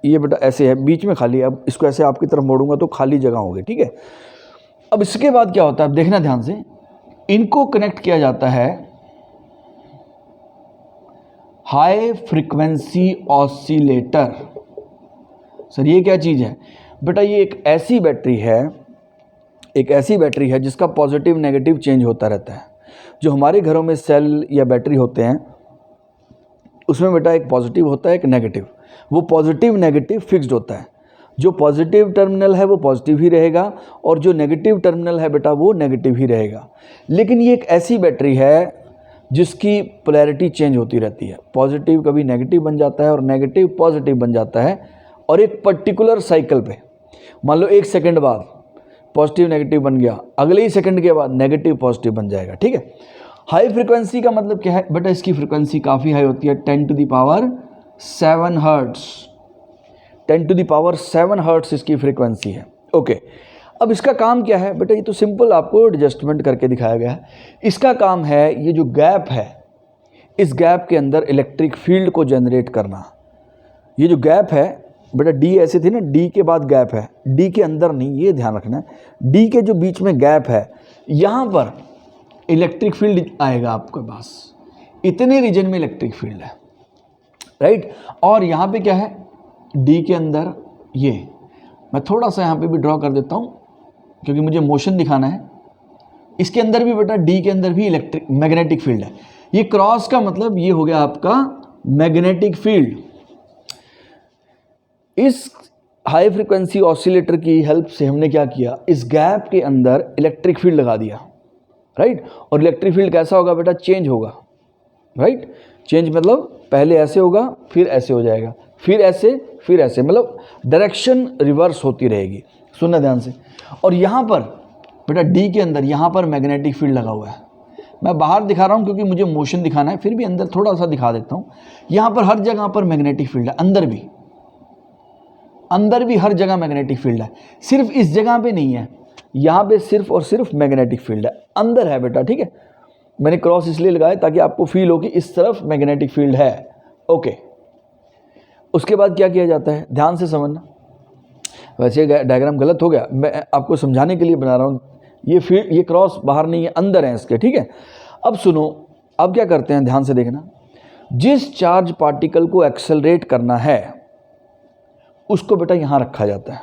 ये बेटा ऐसे है, बीच में खाली। अब इसको ऐसे आपकी तरफ मोड़ूंगा तो खाली जगह होगी, ठीक है। अब इसके बाद क्या होता है, अब देखना ध्यान से, इनको कनेक्ट किया जाता है हाई फ्रीक्वेंसी ऑसिलेटर। सर ये क्या चीज़ है बेटा? ये एक ऐसी बैटरी है जिसका पॉजिटिव नेगेटिव चेंज होता रहता है। जो हमारे घरों में सेल या बैटरी होते हैं उसमें बेटा एक पॉजिटिव होता है, एक नेगेटिव। वो पॉजिटिव नेगेटिव फिक्स्ड होता है। जो पॉजिटिव टर्मिनल है वो पॉजिटिव ही रहेगा और जो नेगेटिव टर्मिनल है बेटा वो नेगेटिव ही रहेगा। लेकिन ये एक ऐसी बैटरी है जिसकी पोलैरिटी चेंज होती रहती है। पॉजिटिव कभी नेगेटिव बन जाता है और नेगेटिव पॉजिटिव बन जाता है, और एक पर्टिकुलर साइकिल पे, मान लो 1 सेकंड बाद पॉजिटिव नेगेटिव बन गया, अगले ही सेकंड के बाद नेगेटिव पॉजिटिव बन जाएगा, ठीक है। हाई फ्रीक्वेंसी का मतलब क्या है बेटा? इसकी फ्रीक्वेंसी काफ़ी हाई होती है, 10⁻7 हर्ट्ज। 10⁻7 हर्ट्ज इसकी फ्रीक्वेंसी है, ओके। अब इसका काम क्या है बेटा? ये तो सिंपल आपको एडजस्टमेंट करके दिखाया गया है। इसका काम है ये जो गैप है, इस गैप के अंदर इलेक्ट्रिक फील्ड को जनरेट करना। ये जो गैप है बेटा, डी ऐसे थी ना, डी के बाद गैप है, डी के अंदर नहीं, ये ध्यान रखना है। डी के जो बीच में गैप है, यहाँ पर इलेक्ट्रिक फील्ड आएगा आपके पास। इतने रीजन में इलेक्ट्रिक फील्ड है, राइट। और यहाँ पे क्या है? डी के अंदर ये, मैं थोड़ा सा यहाँ पे भी ड्रॉ कर देता हूँ क्योंकि मुझे मोशन दिखाना है। इसके अंदर भी बेटा, डी के अंदर भी इलेक्ट्रिक मैग्नेटिक फील्ड है। ये क्रॉस का मतलब ये हो गया आपका मैग्नेटिक फील्ड। इस हाई फ्रीक्वेंसी ऑसिलेटर की हेल्प से हमने क्या किया? इस गैप के अंदर इलेक्ट्रिक फील्ड लगा दिया, राइट। और इलेक्ट्रिक फील्ड कैसा होगा बेटा? चेंज होगा, राइट। चेंज मतलब पहले ऐसे होगा, फिर ऐसे हो जाएगा, फिर ऐसे, फिर ऐसे, मतलब डायरेक्शन रिवर्स होती रहेगी। सुनना ध्यान से। और यहाँ पर बेटा डी के अंदर यहाँ पर मैग्नेटिक फील्ड लगा हुआ है। मैं बाहर दिखा रहा हूँ क्योंकि मुझे मोशन दिखाना है, फिर भी अंदर थोड़ा सा दिखा देता हूँ। यहाँ पर हर जगह पर मैग्नेटिक फील्ड है, अंदर भी हर जगह मैग्नेटिक फील्ड है। सिर्फ इस जगह पे नहीं है, यहाँ पे सिर्फ और सिर्फ मैग्नेटिक फील्ड है, अंदर है बेटा, ठीक है। मैंने क्रॉस इसलिए लगाया ताकि आपको फील हो कि इस तरफ मैग्नेटिक फील्ड है, ओके। उसके बाद क्या किया जाता है? ध्यान से समझना। वैसे डायग्राम गलत हो गया, मैं आपको समझाने के लिए बना रहा हूँ। ये फील्ड, ये क्रॉस बाहर नहीं है, अंदर है इसके, ठीक है। अब सुनो, अब क्या करते हैं, ध्यान से देखना। जिस चार्ज पार्टिकल को एक्सेलरेट करना है उसको बेटा यहाँ रखा जाता है।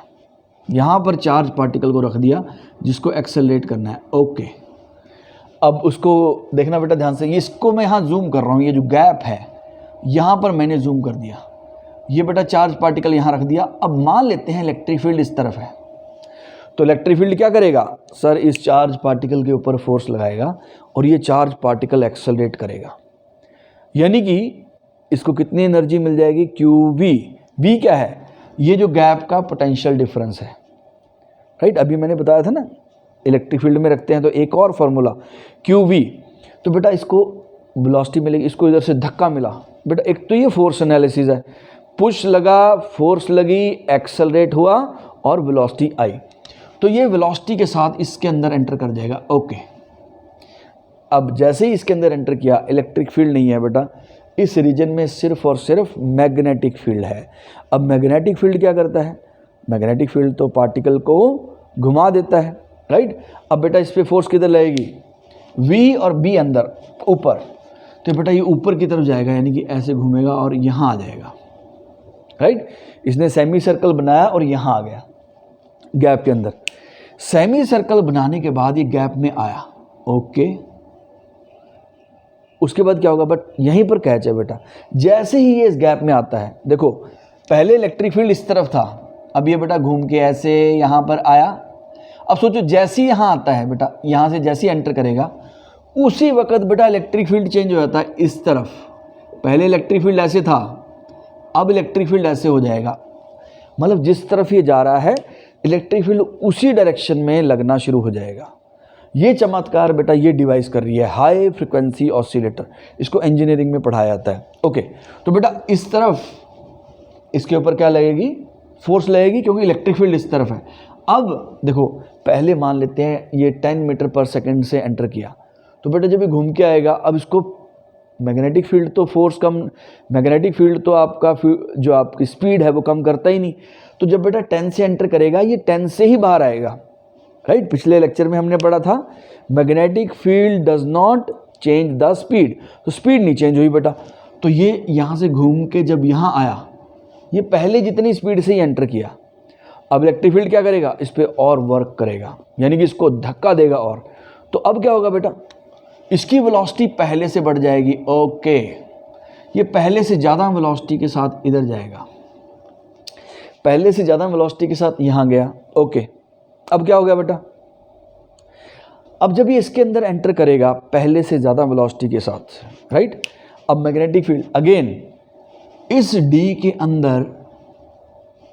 यहाँ पर चार्ज पार्टिकल को रख दिया जिसको एक्सेलरेट करना है, ओके। अब उसको देखना बेटा ध्यान से, इसको मैं यहाँ जूम कर रहा हूँ, ये जो गैप है यहाँ पर मैंने जूम कर दिया। ये बेटा चार्ज पार्टिकल यहाँ रख दिया। अब मान लेते हैं इलेक्ट्रिक फील्ड इस तरफ है, तो इलेक्ट्रिक फील्ड क्या करेगा सर? इस चार्ज पार्टिकल के ऊपर फोर्स लगाएगा और ये चार्ज पार्टिकल एक्सेलरेट करेगा। यानी कि इसको कितनी एनर्जी मिल जाएगी? QV। V क्या है? ये जो गैप का पोटेंशियल डिफरेंस है, राइट। अभी मैंने बताया था ना, इलेक्ट्रिक फील्ड में रखते हैं तो एक और फॉर्मूला QV। तो बेटा इसको वेलोसिटी मिलेगी, इसको इधर से धक्का मिला बेटा। एक तो ये फोर्स एनालिसिस है, पुश लगा, फोर्स लगी, एक्सेलरेट हुआ और वेलोसिटी आई। तो ये वेलोसिटी के साथ इसके अंदर एंटर कर जाएगा, ओके। अब जैसे ही इसके अंदर एंटर किया, इलेक्ट्रिक फील्ड नहीं है बेटा, इस रीजन में सिर्फ और सिर्फ मैग्नेटिक फील्ड है। अब मैग्नेटिक फील्ड क्या करता है? मैग्नेटिक फील्ड तो पार्टिकल को घुमा देता है, राइट। अब बेटा इस पर फोर्स किधर लगेगी? V और B अंदर, ऊपर। तो बेटा ये ऊपर की तरफ जाएगा, यानी कि ऐसे घूमेगा और यहाँ आ जाएगा, राइट। इसने सेमी सर्कल बनाया और यहाँ आ गया गैप के अंदर। सेमी सर्कल बनाने के बाद ये गैप में आया, ओके। उसके बाद क्या होगा? बट यहीं पर कैच है बेटा, जैसे ही ये इस गैप में आता है, देखो पहले इलेक्ट्रिक फील्ड इस तरफ था, अब ये बेटा घूम के ऐसे यहाँ पर आया। अब सोचो जैसे ही यहाँ आता है बेटा, यहाँ से जैसे ही एंटर करेगा उसी वक्त बेटा इलेक्ट्रिक फील्ड चेंज हो जाता है इस तरफ, पहले इलेक्ट्रिक फील्ड ऐसे था, अब इलेक्ट्रिक फील्ड ऐसे हो जाएगा। मतलब जिस तरफ ये जा रहा है इलेक्ट्रिक फील्ड उसी डायरेक्शन में लगना शुरू हो जाएगा। ये चमत्कार बेटा ये डिवाइस कर रही है, हाई फ्रिक्वेंसी ऑसिलेटर। इसको इंजीनियरिंग में पढ़ाया जाता है। ओके, तो बेटा इस तरफ इसके ऊपर क्या लगेगी, फोर्स लगेगी, क्योंकि इलेक्ट्रिक फील्ड इस तरफ है। अब देखो, पहले मान लेते हैं ये 10 मीटर पर सेकंड से एंटर किया, तो बेटा जब ये घूम के आएगा, अब इसको मैग्नेटिक फील्ड तो फोर्स कम, मैग्नेटिक फील्ड तो आपका जो आपकी स्पीड है वो कम करता ही नहीं। तो जब बेटा 10 से एंटर करेगा, ये 10 से ही बाहर आएगा, राइट। पिछले लेक्चर में हमने पढ़ा था magnetic field does not change the speed, तो स्पीड नहीं चेंज हुई बेटा। तो ये यहाँ से घूम के जब यहाँ आया, ये पहले जितनी स्पीड से ही एंटर किया, अब इलेक्ट्रिक फील्ड क्या करेगा, इस पर और वर्क करेगा, यानी कि इसको धक्का देगा। और तो अब क्या होगा बेटा, इसकी वेलोसिटी पहले से बढ़ जाएगी। ओके, ये पहले से ज़्यादा वेलोसिटी के साथ इधर जाएगा, पहले से ज़्यादा वेलोसिटी के साथ यहाँ गया। ओके, अब क्या हो गया बेटा, अब जब ये इसके अंदर एंटर करेगा पहले से ज़्यादा वेलोसिटी के साथ, राइट। अब मैग्नेटिक फील्ड अगेन, इस डी के अंदर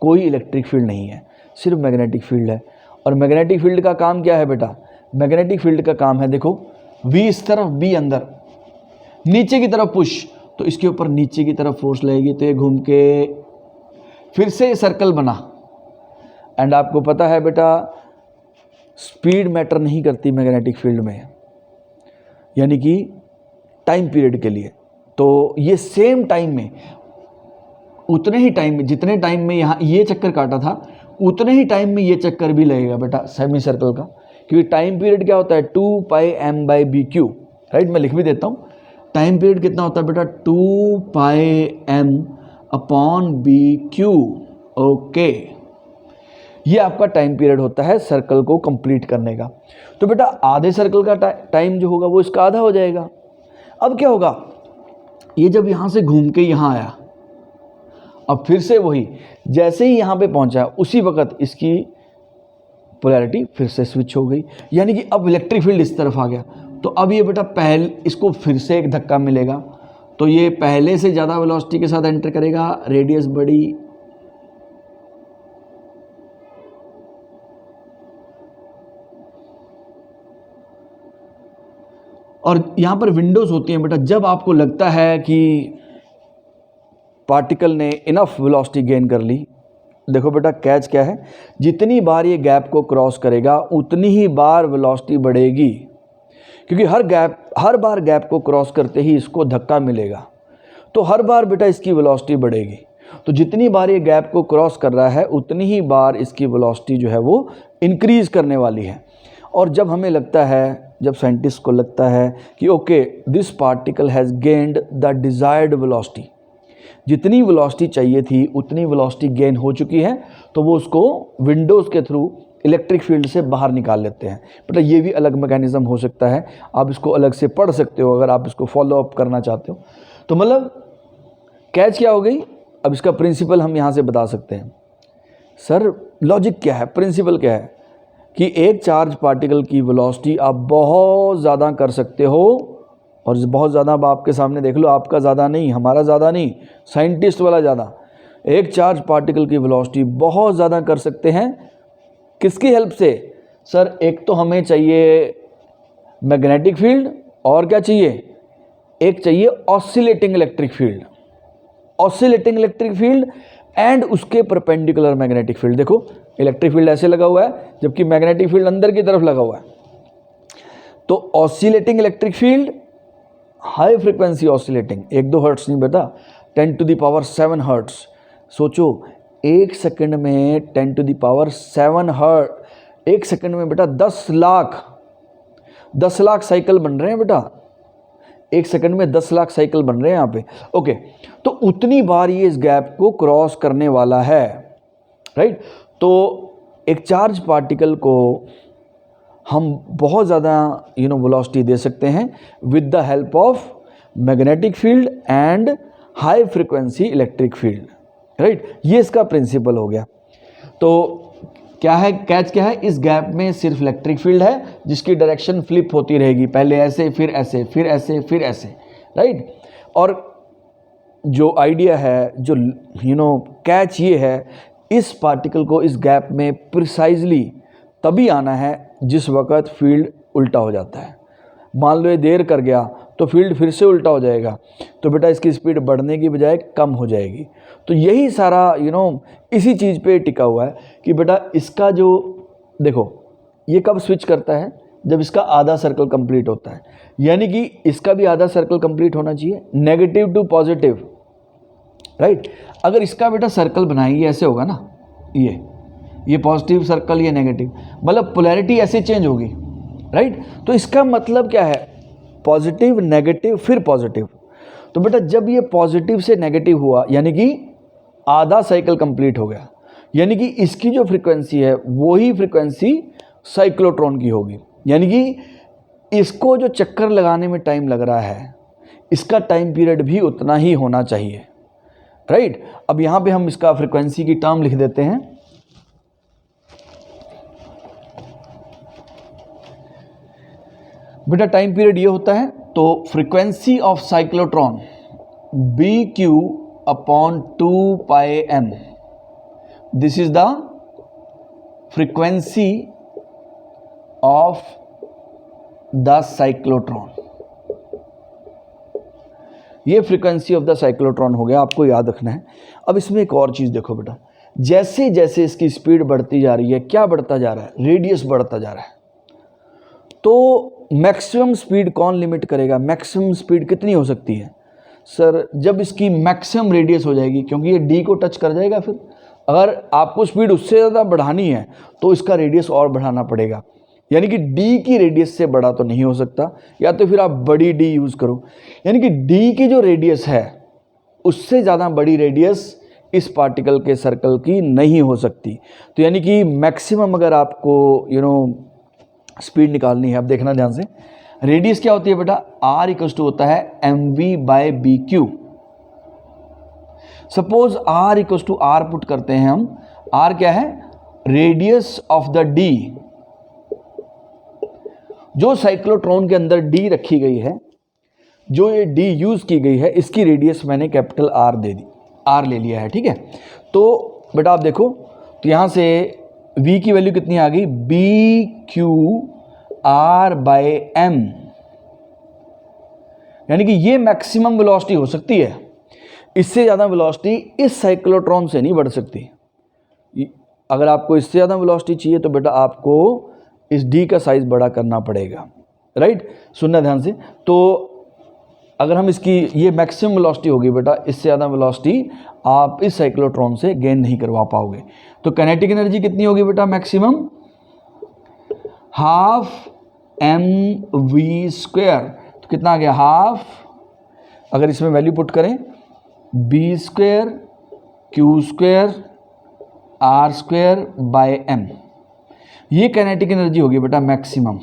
कोई इलेक्ट्रिक फील्ड नहीं है, सिर्फ मैग्नेटिक फील्ड है। और मैग्नेटिक फील्ड का काम क्या है बेटा, मैग्नेटिक फील्ड का काम है, देखो वी इस तरफ, बी अंदर, नीचे की तरफ पुश, तो इसके ऊपर नीचे की तरफ फोर्स लगेगी, तो ये घूम के फिर से सर्कल बना। एंड आपको पता है बेटा स्पीड मैटर नहीं करती मैग्नेटिक फील्ड में, यानी कि टाइम पीरियड के लिए। तो ये सेम टाइम में, उतने ही टाइम में, जितने टाइम में यहाँ ये चक्कर काटा था, उतने ही टाइम में ये चक्कर भी लगेगा बेटा सेमी सर्कल का, क्योंकि टाइम पीरियड क्या होता है 2πm/bq, राइट। मैं लिख भी देता हूँ, टाइम पीरियड कितना होता है बेटा 2πm/bq। ओके, ये आपका टाइम पीरियड होता है सर्कल को कंप्लीट करने का। तो बेटा आधे सर्कल का टाइम जो होगा वो इसका आधा हो जाएगा। अब क्या होगा, ये जब यहाँ से घूम के यहाँ आया, अब फिर से वही, जैसे ही यहाँ पे पहुँचा उसी वक्त इसकी पोलैरिटी फिर से स्विच हो गई, यानी कि अब इलेक्ट्रिक फील्ड इस तरफ आ गया। तो अब ये बेटा इसको फिर से एक धक्का मिलेगा, तो ये पहले से ज़्यादा वेलोसिटी के साथ एंटर करेगा, रेडियस बढ़ी, और यहाँ पर विंडोज़ होती हैं बेटा। जब आपको लगता है कि पार्टिकल ने इनफ वेलोसिटी गेन कर ली, देखो बेटा कैच क्या है, जितनी बार ये गैप को क्रॉस करेगा उतनी ही बार वेलोसिटी बढ़ेगी, क्योंकि हर बार गैप को क्रॉस करते ही इसको धक्का मिलेगा, तो हर बार बेटा इसकी वेलोसिटी बढ़ेगी। तो जितनी बार ये गैप को क्रॉस कर रहा है उतनी ही बार इसकी वेलोसिटी जो है वो इंक्रीज़ करने वाली है। और जब हमें लगता है, जब साइंटिस्ट को लगता है कि okay this particle has gained the desired velocity, जितनी वेलोसिटी चाहिए थी उतनी वेलोसिटी गेन हो चुकी है, तो वो उसको विंडोज़ के थ्रू इलेक्ट्रिक फील्ड से बाहर निकाल लेते हैं। बेटा ये भी अलग मैकेनिज़्म हो सकता है, आप इसको अलग से पढ़ सकते हो अगर आप इसको फॉलो अप करना चाहते हो। तो मतलब कैच क्या हो गई, अब इसका प्रिंसिपल हम यहाँ से बता सकते हैं। सर लॉजिक क्या है, प्रिंसिपल क्या है कि एक चार्ज पार्टिकल की वेलोसिटी आप बहुत ज़्यादा कर सकते हो, और बहुत ज़्यादा अब आपके सामने देख लो, आपका ज़्यादा नहीं, हमारा ज़्यादा नहीं, साइंटिस्ट वाला ज़्यादा। एक चार्ज पार्टिकल की वेलोसिटी बहुत ज़्यादा कर सकते हैं, किसकी हेल्प से सर, एक तो हमें चाहिए मैग्नेटिक फील्ड, और क्या चाहिए, एक चाहिए oscillating electric field, oscillating electric field and उसके परपेंडिकुलर मैग्नेटिक फील्ड। देखो इलेक्ट्रिक फील्ड ऐसे लगा हुआ है, जबकि मैग्नेटिक फील्ड अंदर की तरफ लगा हुआ है। तो oscillating electric field, high frequency oscillating, 1-2 hertz नहीं बेटा, 10⁻7 हर्ट्स। सोचो 1 सेकंड में 10⁻7 हर्ट, 1 सेकंड में बेटा 10 लाख साइकिल बन रहे हैं बेटा, 1 सेकंड में 10 लाख साइकिल बन रहे हैं यहाँ पे। ओके, तो उतनी बार ये इस गैप को क्रॉस करने वाला है, राइट। तो एक चार्ज पार्टिकल को हम बहुत ज़्यादा वेलोसिटी दे सकते हैं with the help of magnetic field and high frequency electric field, right. ये इसका प्रिंसिपल हो गया। तो क्या है, कैच क्या है, इस गैप में सिर्फ इलेक्ट्रिक फील्ड है जिसकी डायरेक्शन फ्लिप होती रहेगी, पहले ऐसे फिर ऐसे फिर ऐसे फिर ऐसे, राइट। और जो आइडिया है, जो कैच ये है, इस पार्टिकल को इस गैप में प्रिसाइजली तभी आना है जिस वक्त फील्ड उल्टा हो जाता है। मान लो ये देर कर गया तो फील्ड फिर से उल्टा हो जाएगा, तो बेटा इसकी स्पीड बढ़ने की बजाय कम हो जाएगी। तो यही सारा इसी चीज़ पे टिका हुआ है कि बेटा इसका जो देखो ये कब स्विच करता है, जब इसका आधा सर्कल कंप्लीट होता है, यानी कि इसका भी आधा सर्कल कंप्लीट होना चाहिए, नेगेटिव टू पॉजिटिव, राइट। अगर इसका बेटा सर्कल बनाएंगे ऐसे होगा ना, ये पॉजिटिव सर्कल, ये नेगेटिव, मतलब पोलैरिटी ऐसे चेंज होगी, राइट। तो इसका मतलब क्या है, पॉजिटिव नेगेटिव फिर पॉजिटिव। तो बेटा जब ये पॉजिटिव से नेगेटिव हुआ यानी कि आधा साइकिल कंप्लीट हो गया, यानी कि इसकी जो फ्रीक्वेंसी है वही फ्रीक्वेंसी साइक्लोट्रॉन की होगी, यानी कि इसको जो चक्कर लगाने में टाइम लग रहा है इसका टाइम पीरियड भी उतना ही होना चाहिए, राइट। अब यहाँ पे हम इसका फ्रीक्वेंसी की टर्म लिख देते हैं। बेटा टाइम पीरियड ये होता है, तो frequency of cyclotron BQ upon 2πm, this is the frequency of the cyclotron. ये फ्रीक्वेंसी ऑफ द साइक्लोट्रॉन हो गया, आपको याद रखना है। अब इसमें एक और चीज़ देखो बेटा, जैसे जैसे इसकी स्पीड बढ़ती जा रही है, क्या बढ़ता जा रहा है, रेडियस बढ़ता जा रहा है। तो मैक्सिमम स्पीड कौन लिमिट करेगा, मैक्सिमम स्पीड कितनी हो सकती है सर, जब इसकी मैक्सिमम रेडियस हो जाएगी, क्योंकि ये D को टच कर जाएगा। फिर अगर आपको स्पीड उससे ज़्यादा बढ़ानी है तो इसका रेडियस और बढ़ाना पड़ेगा, यानी कि D की रेडियस से बड़ा तो नहीं हो सकता, या तो फिर आप बड़ी D यूज़ करो, यानी कि D की जो रेडियस है उससे ज़्यादा बड़ी रेडियस इस पार्टिकल के सर्कल की नहीं हो सकती। तो यानी कि मैक्सिमम अगर आपको स्पीड निकालनी है, अब देखना ध्यान से, रेडियस क्या होती है बेटा, R इक्वल टू होता है mv/bq। Suppose R equal to R put करते हैं हम, R क्या है, रेडियस ऑफ द D, जो साइक्लोट्रॉन के अंदर D रखी गई है, जो ये D यूज की गई है, इसकी रेडियस मैंने कैपिटल R दे दी, R ले लिया है, ठीक है। तो बेटा आप देखो, तो यहां से V की वैल्यू कितनी आ गई, BQ/R/m, यानी कि ये मैक्सिमम वेलोसिटी हो सकती है, इससे ज़्यादा वेलोसिटी इस साइक्लोट्रॉन से नहीं बढ़ सकती। अगर आपको इससे ज़्यादा वेलोसिटी चाहिए तो बेटा आपको इस D का साइज़ बड़ा करना पड़ेगा, राइट। सुनना ध्यान से, तो अगर हम इसकी ये मैक्सिमम वेलोसिटी होगी बेटा, इससे ज़्यादा वेलोसिटी आप इस साइक्लोट्रॉन से गेन नहीं करवा पाओगे। तो काइनेटिक एनर्जी कितनी होगी बेटा, मैक्सिमम ½ mv², तो कितना आ गया, हाफ, अगर इसमें वैल्यू पुट करें b² q² r²/m, ये काइनेटिक एनर्जी होगी बेटा मैक्सिमम।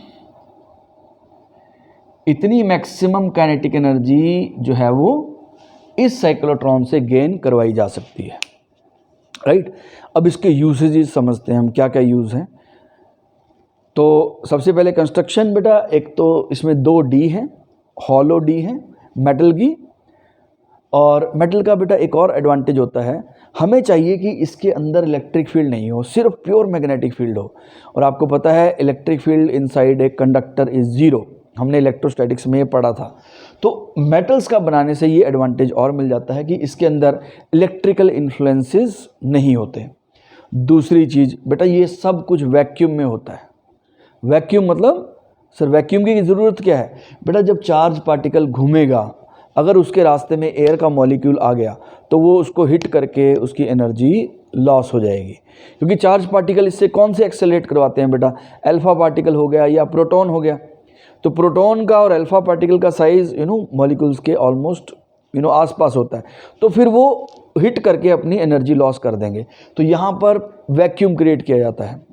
इतनी मैक्सिमम काइनेटिक एनर्जी जो है वो इस साइक्लोट्रॉन से गेन करवाई जा सकती है, राइट। अब इसके यूसेजेस समझते हैं हम, क्या क्या यूज़ हैं। तो सबसे पहले कंस्ट्रक्शन बेटा, एक तो इसमें 2 D हैं, हॉलो D है मेटल की, और मेटल का बेटा एक और एडवांटेज होता है, हमें चाहिए कि इसके अंदर इलेक्ट्रिक फील्ड नहीं हो, सिर्फ प्योर मैग्नेटिक फील्ड हो। और आपको पता है electric field inside a conductor is zero, हमने इलेक्ट्रोस्टैटिक्स में ये पढ़ा था। तो मेटल्स का बनाने से ये एडवांटेज और मिल जाता है कि इसके अंदर इलेक्ट्रिकल इन्फ्लुएंसेस नहीं होते। दूसरी चीज़ बेटा, ये सब कुछ वैक्यूम में होता है। वैक्यूम मतलब सर वैक्यूम की ज़रूरत क्या है बेटा, जब चार्ज पार्टिकल घूमेगा, अगर उसके रास्ते में एयर का मॉलिक्यूल आ गया तो वो उसको हिट करके उसकी एनर्जी लॉस हो जाएगी, क्योंकि चार्ज पार्टिकल इससे कौन से एक्सेलरेट करवाते हैं बेटा, अल्फा पार्टिकल हो गया या प्रोटॉन हो गया। तो प्रोटॉन का और अल्फा पार्टिकल का साइज़ मॉलिक्यूल्स के ऑलमोस्ट आसपास होता है, तो फिर वो हिट करके अपनी एनर्जी लॉस कर देंगे। तो यहाँ पर वैक्यूम क्रिएट किया जाता है।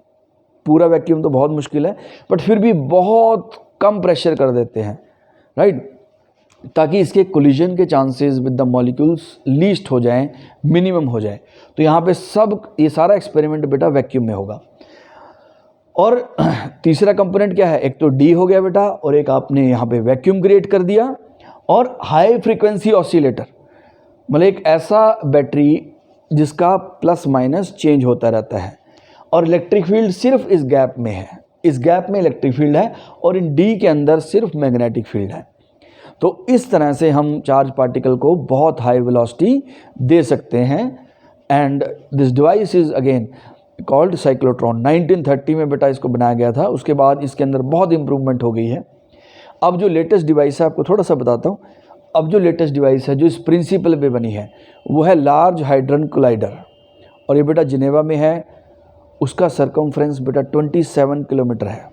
पूरा वैक्यूम तो बहुत मुश्किल है, बट फिर भी बहुत कम प्रेशर कर देते हैं, राइट, ताकि इसके कोलिजन के chances with the molecules least हो जाएं, मिनिमम हो जाए। तो यहाँ पे सब ये सारा एक्सपेरिमेंट बेटा वैक्यूम में होगा। और तीसरा कंपोनेंट क्या है, एक तो D हो गया बेटा, और एक आपने यहाँ पे वैक्यूम क्रिएट कर दिया, और हाई फ्रीक्वेंसी ऑसिलेटर। मतलब एक ऐसा बैटरी जिसका प्लस माइनस चेंज होता रहता है, और इलेक्ट्रिक फील्ड सिर्फ इस गैप में है, इस गैप में इलेक्ट्रिक फील्ड है, और इन डी के अंदर सिर्फ मैग्नेटिक फील्ड है। तो इस तरह से हम चार्ज पार्टिकल को बहुत हाई वेलोसिटी दे सकते हैं। And this device is again called cyclotron. 1930 में बेटा इसको बनाया गया था, उसके बाद इसके अंदर बहुत इंप्रूवमेंट हो गई है। अब जो लेटेस्ट डिवाइस है, आपको थोड़ा सा बताता हूँ, अब जो लेटेस्ट डिवाइस है जो इस प्रिंसिपल पे बनी है वो है लार्ज हाइड्रन कोलाइडर, और ये बेटा जिनेवा में है। उसका सरकमफ्रेंस बेटा 27 किलोमीटर है।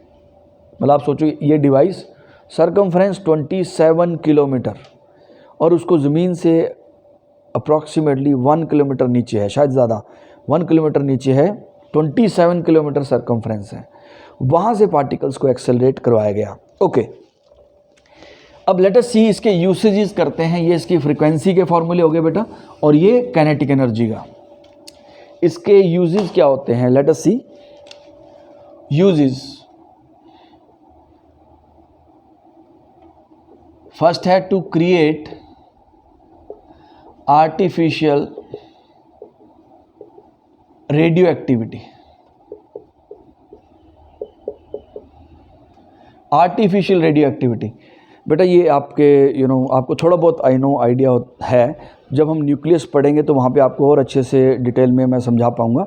मतलब आप सोचो ये डिवाइस सरकमफ्रेंस 27 किलोमीटर, और उसको ज़मीन से अप्रॉक्सीमेटली 1 किलोमीटर नीचे है, शायद ज़्यादा 1 किलोमीटर नीचे है। 27 किलोमीटर सरकमफ्रेंस है, वहाँ से पार्टिकल्स को एक्सेलरेट करवाया गया। ओके, अब लेट अस सी इसके यूसेजेस करते हैं। ये इसकी फ्रीक्वेंसी के फॉर्मूले हो गए बेटा, और ये काइनेटिक एनर्जी का। इसके यूजेस क्या होते हैं, let us see uses. First है to create artificial radioactivity. Artificial radioactivity बेटा ये आपके आपको थोड़ा बहुत आइडिया है। जब हम न्यूक्लियस पढ़ेंगे तो वहाँ पे आपको और अच्छे से डिटेल में मैं समझा पाऊँगा।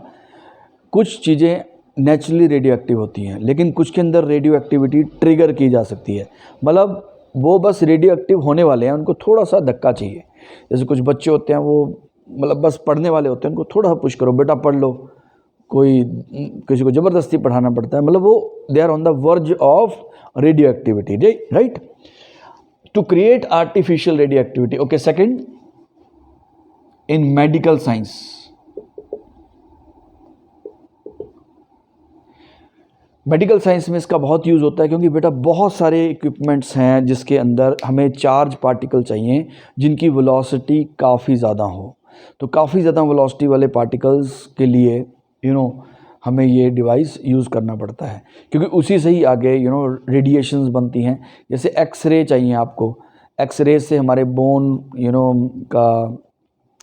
कुछ चीज़ें नेचुरली रेडियो एक्टिव होती हैं, लेकिन कुछ के अंदर रेडियो एक्टिविटी ट्रिगर की जा सकती है। मतलब वो बस रेडियो एक्टिव होने वाले हैं, उनको थोड़ा सा धक्का चाहिए। जैसे कुछ बच्चे होते हैं वो मतलब बस पढ़ने वाले होते हैं, उनको थोड़ा सा पुश करो, बेटा पढ़ लो। कोई किसी को ज़बरदस्ती पढ़ाना पड़ता है, मतलब वो they are on the verge of radioactivity, right. To create artificial radioactivity. Okay, second in medical science. Medical science में इसका बहुत यूज़ होता है, क्योंकि बेटा बहुत सारे इक्विपमेंट्स हैं जिसके अंदर हमें चार्ज पार्टिकल चाहिए जिनकी वेलोसिटी काफ़ी ज़्यादा हो। तो काफ़ी ज़्यादा वेलोसिटी वाले पार्टिकल्स के लिए हमें ये डिवाइस यूज़ करना पड़ता है, क्योंकि उसी से ही आगे रेडिएशंस बनती हैं। जैसे एक्सरे चाहिए आपको, एक्सरे से हमारे बोन का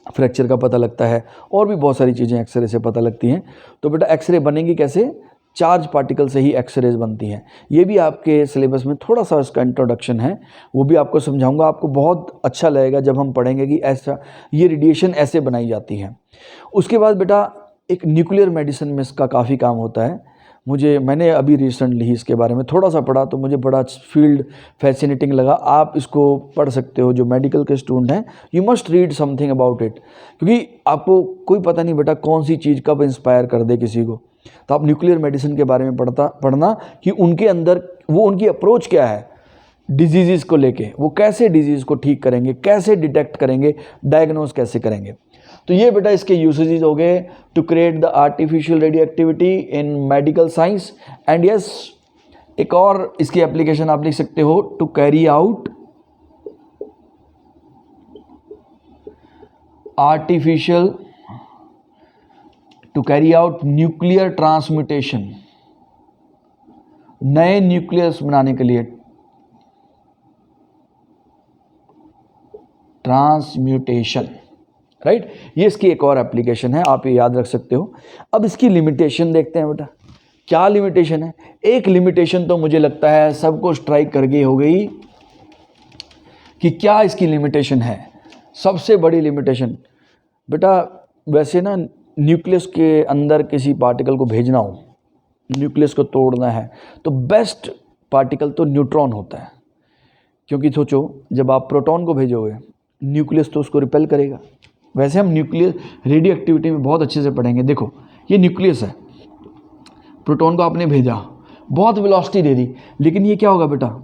फ्रैक्चर का पता लगता है, और भी बहुत सारी चीज़ें एक्सरे से पता लगती हैं। तो बेटा एक्सरे बनेंगी कैसे, चार्ज पार्टिकल से ही एक्सरेज बनती हैं। ये भी आपके सिलेबस में थोड़ा सा इसका इंट्रोडक्शन है, वो भी आपको समझाऊंगा। आपको बहुत अच्छा लगेगा जब हम पढ़ेंगे कि ऐसा ये रेडिएशन ऐसे बनाई जाती है। उसके बाद बेटा एक न्यूक्लियर मेडिसिन में इसका काफ़ी काम होता है। मैंने अभी रिसेंटली ही इसके बारे में थोड़ा सा पढ़ा, तो मुझे बड़ा फील्ड फैसिनेटिंग लगा। आप इसको पढ़ सकते हो, जो मेडिकल के स्टूडेंट हैं, you must read something about it, क्योंकि आपको कोई पता नहीं बेटा कौन सी चीज़ कब इंस्पायर कर दे किसी को। तो आप न्यूक्लियर मेडिसिन के बारे में पढ़ना कि उनके अंदर वो उनकी अप्रोच क्या है डिजीज़ को लेके, वो कैसे डिजीज़ को ठीक करेंगे, कैसे डिटेक्ट करेंगे, डायग्नोज कैसे करेंगे। तो ये बेटा इसके यूसेजेस हो गए to create the artificial radioactivity in medical science. And yes, एक और इसकी एप्लीकेशन आप लिख सकते हो, to carry out artificial to carry out nuclear transmutation. नए न्यूक्लियस बनाने के लिए ट्रांसम्यूटेशन, राइट। ये इसकी एक और एप्लीकेशन है, आप ये याद रख सकते हो। अब इसकी लिमिटेशन देखते हैं बेटा, क्या लिमिटेशन है। एक लिमिटेशन तो मुझे लगता है सबको स्ट्राइक कर गई हो गई कि क्या इसकी लिमिटेशन है। सबसे बड़ी लिमिटेशन बेटा, वैसे ना न्यूक्लियस के अंदर किसी पार्टिकल को भेजना हो, न्यूक्लियस को तोड़ना है, तो बेस्ट पार्टिकल तो न्यूट्रॉन होता है। क्योंकि सोचो, जब आप प्रोटॉन को भेजोगे, न्यूक्लियस तो उसको रिपेल करेगा। वैसे हम न्यूक्लियस रेडियो एक्टिविटी में बहुत अच्छे से पढ़ेंगे। देखो, ये न्यूक्लियस है, प्रोटॉन को आपने भेजा, बहुत वेलोसिटी दे दी, लेकिन ये क्या होगा बेटा,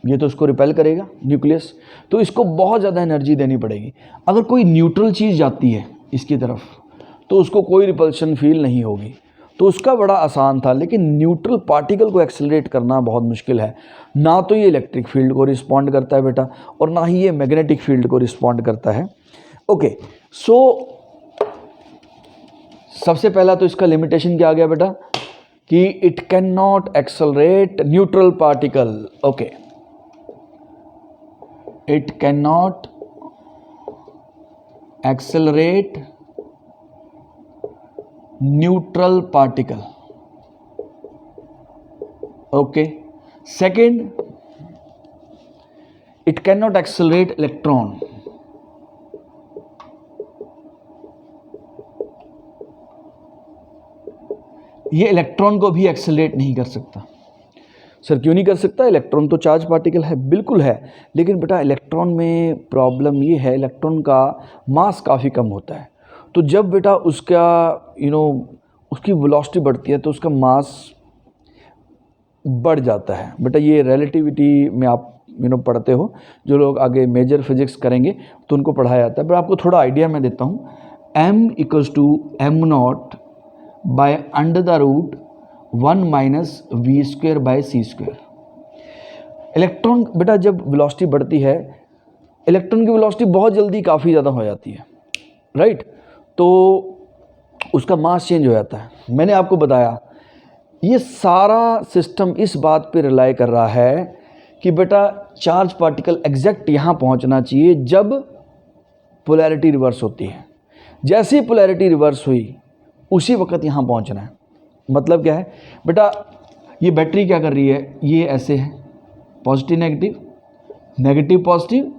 ये तो उसको रिपेल करेगा न्यूक्लियस, तो इसको बहुत ज़्यादा एनर्जी देनी पड़ेगी। अगर कोई न्यूट्रल चीज़ जाती है इसकी तरफ, तो उसको कोई रिपल्शन फील नहीं होगी। तो उसका बड़ा आसान था, लेकिन न्यूट्रल पार्टिकल को एक्सेलरेट करना बहुत मुश्किल है। ना तो ये इलेक्ट्रिक फील्ड को रिस्पॉन्ड करता है बेटा, और ना ही ये मैग्नेटिक फील्ड को रिस्पॉन्ड करता है। ओके, सो सबसे पहला तो इसका लिमिटेशन क्या आ गया बेटा, कि it can not accelerate neutral particle. Okay, it can not accelerate neutral particle. Okay. Second, it can not accelerate electron. ये इलेक्ट्रॉन को भी एक्सेलरेट नहीं कर सकता. सर क्यों नहीं कर सकता? इलेक्ट्रॉन तो चार्ज पार्टिकल है. बिल्कुल है, लेकिन बेटा इलेक्ट्रॉन में प्रॉब्लम ये है, इलेक्ट्रॉन का मास काफ़ी कम होता है. तो जब बेटा उसका उसकी वेलोसिटी बढ़ती है तो उसका मास बढ़ जाता है. बेटा ये रिलेटिविटी में आप पढ़ते हो, जो लोग आगे मेजर फिजिक्स करेंगे तो उनको पढ़ाया जाता है. पर आपको थोड़ा आइडिया मैं देता हूँ. m = m0 by under the root 1 - v²/c². Electron बेटा जब वेलोसिटी बढ़ती है, इलेक्ट्रॉन की वेलोसिटी बहुत जल्दी काफ़ी ज़्यादा हो जाती है, राइट. तो उसका मास चेंज हो जाता है. मैंने आपको बताया ये सारा सिस्टम इस बात पे रिलाई कर रहा है कि बेटा चार्ज पार्टिकल एग्जैक्ट यहाँ पहुँचना चाहिए जब पोलैरिटी रिवर्स होती है. जैसे ही पोलैरिटी रिवर्स हुई उसी वक्त यहाँ पहुँचना है. मतलब क्या है बेटा, ये बैटरी क्या कर रही है, ये ऐसे है, पॉजिटिव नेगेटिव, नेगेटिव पॉजिटिव,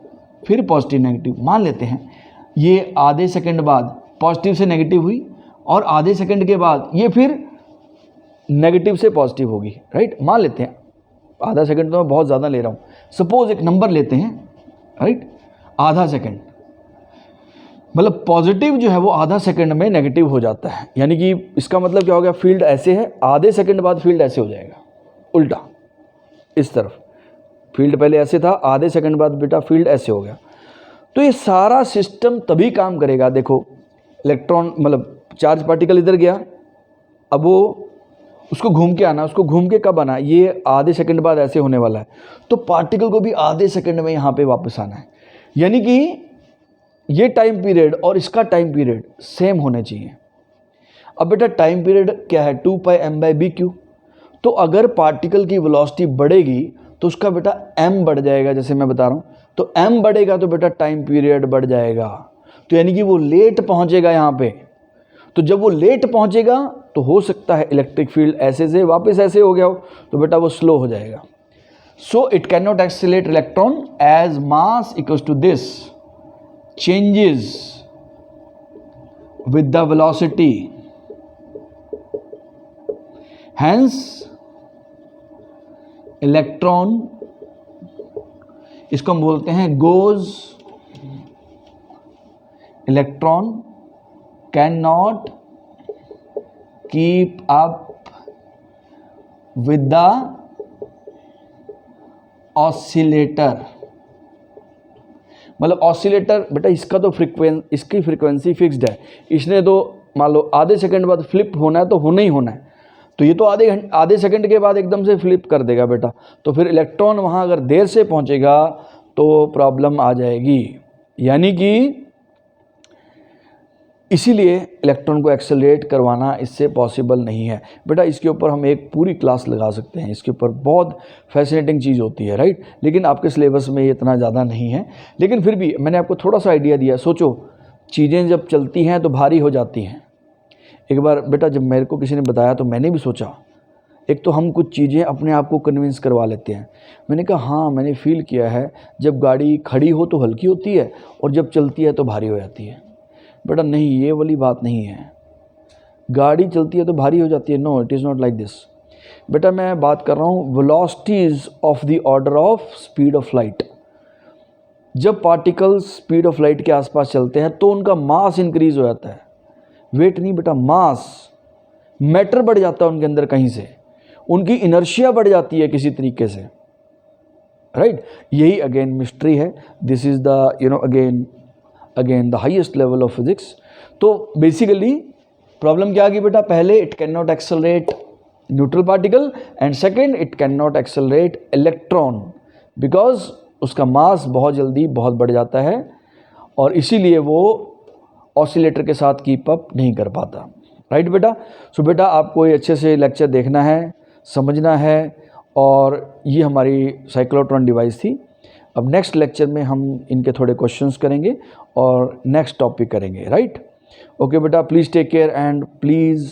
फिर पॉजिटिव नेगेटिव. मान लेते हैं ये आधे सेकंड बाद पॉजिटिव से नेगेटिव हुई और आधे सेकंड के बाद ये फिर नेगेटिव से पॉजिटिव होगी, राइट. मान लेते हैं आधा सेकंड, तो मैं बहुत ज़्यादा ले रहा हूँ. सपोज एक नंबर लेते हैं, राइट, आधा सेकंड. मतलब पॉजिटिव जो है वो आधा सेकंड में नेगेटिव हो जाता है. यानी कि इसका मतलब क्या हो गया, फील्ड ऐसे है, आधे सेकंड बाद फील्ड ऐसे हो जाएगा, उल्टा इस तरफ. फील्ड पहले ऐसे था, आधे सेकंड बाद बेटा फील्ड ऐसे हो गया. तो ये सारा सिस्टम तभी काम करेगा. देखो इलेक्ट्रॉन मतलब चार्ज पार्टिकल इधर गया, अब वो उसको घूम के आना, उसको घूम के कब आना, ये आधे सेकंड बाद ऐसे होने वाला है. तो पार्टिकल को भी आधे सेकंड में यहाँ पे वापस आना है. यानी कि ये टाइम पीरियड और इसका टाइम पीरियड सेम होने चाहिए. अब बेटा टाइम पीरियड क्या है, 2πm/bq. तो अगर पार्टिकल की वेलोसिटी बढ़ेगी तो उसका बेटा m बढ़ जाएगा, जैसे मैं बता रहा हूँ. तो m बढ़ेगा तो बेटा टाइम पीरियड बढ़ जाएगा. तो यानी कि वो लेट पहुँचेगा यहाँ पे. तो जब वो लेट पहुँचेगा तो हो सकता है इलेक्ट्रिक फील्ड ऐसे से वापस ऐसे हो गया हो, तो बेटा वो स्लो हो जाएगा. So it can not accelerate electron as mass equals to this changes with the velocity. Hence electron, इसको हम बोलते हैं goes. Electron cannot keep up with the oscillator. मतलब ऑसिलेटर बेटा इसका तो इसकी फ्रीक्वेंसी फिक्स्ड है. इसने तो मान लो आधे सेकंड बाद फ्लिप होना है तो होना ही होना है. तो ये तो आधे सेकंड के बाद एकदम से फ्लिप कर देगा बेटा. तो फिर इलेक्ट्रॉन वहाँ अगर देर से पहुँचेगा तो प्रॉब्लम आ जाएगी. यानी कि इसीलिए इलेक्ट्रॉन को एक्सेलरेट करवाना इससे पॉसिबल नहीं है. बेटा इसके ऊपर हम एक पूरी क्लास लगा सकते हैं. इसके ऊपर बहुत फैसिनेटिंग चीज़ होती है, राइट. लेकिन आपके सिलेबस में ये इतना ज़्यादा नहीं है. लेकिन फिर भी मैंने आपको थोड़ा सा आइडिया दिया. सोचो चीज़ें जब चलती हैं तो भारी हो जाती हैं. एक बार बेटा जब मेरे को किसी ने बताया तो मैंने भी सोचा. एक तो हम कुछ चीज़ें अपने आप को कन्विंस करवा लेते हैं. मैंने कहा हाँ मैंने फील किया है, जब गाड़ी खड़ी हो तो हल्की होती है और जब चलती है तो भारी हो जाती है. बेटा नहीं, ये वाली बात नहीं है. गाड़ी चलती है तो भारी हो जाती है. No, it is not like this. बेटा मैं बात कर रहा हूँ velocities of the order of speed of light. जब पार्टिकल्स स्पीड ऑफ लाइट के आसपास चलते हैं तो उनका मास इंक्रीज हो जाता है. वेट नहीं बेटा, मास, मैटर बढ़ जाता है उनके अंदर कहीं से. उनकी इनर्शिया बढ़ जाती है किसी तरीके से, राइट. यही अगेन मिस्ट्री है. This is the again the highest level of physics. तो बेसिकली प्रॉब्लम क्या आ गई बेटा, पहले it can not accelerate neutral particle and second it can not accelerate electron because उसका मास बहुत जल्दी बहुत बढ़ जाता है और इसीलिए वो ऑसिलेटर के साथ कीप अप नहीं कर पाता, राइट बेटा. सो बेटा आपको ये अच्छे से लेक्चर देखना है, समझना है. और ये हमारी साइक्लोट्रॉन डिवाइस थी. अब नेक्स्ट लेक्चर में हम इनके थोड़े क्वेश्चंस करेंगे और नेक्स्ट टॉपिक करेंगे, राइट। ओके बेटा, please take care and please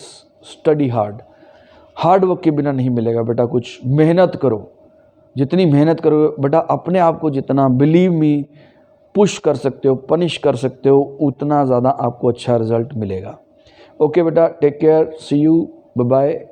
study hard work के बिना नहीं मिलेगा बेटा कुछ। मेहनत करो, जितनी मेहनत करो बेटा, अपने आप को जितना बिलीव मी पुश कर सकते हो, पनिश कर सकते हो, उतना ज़्यादा आपको अच्छा रिजल्ट मिलेगा। ओके बेटा, take care, see you, bye bye.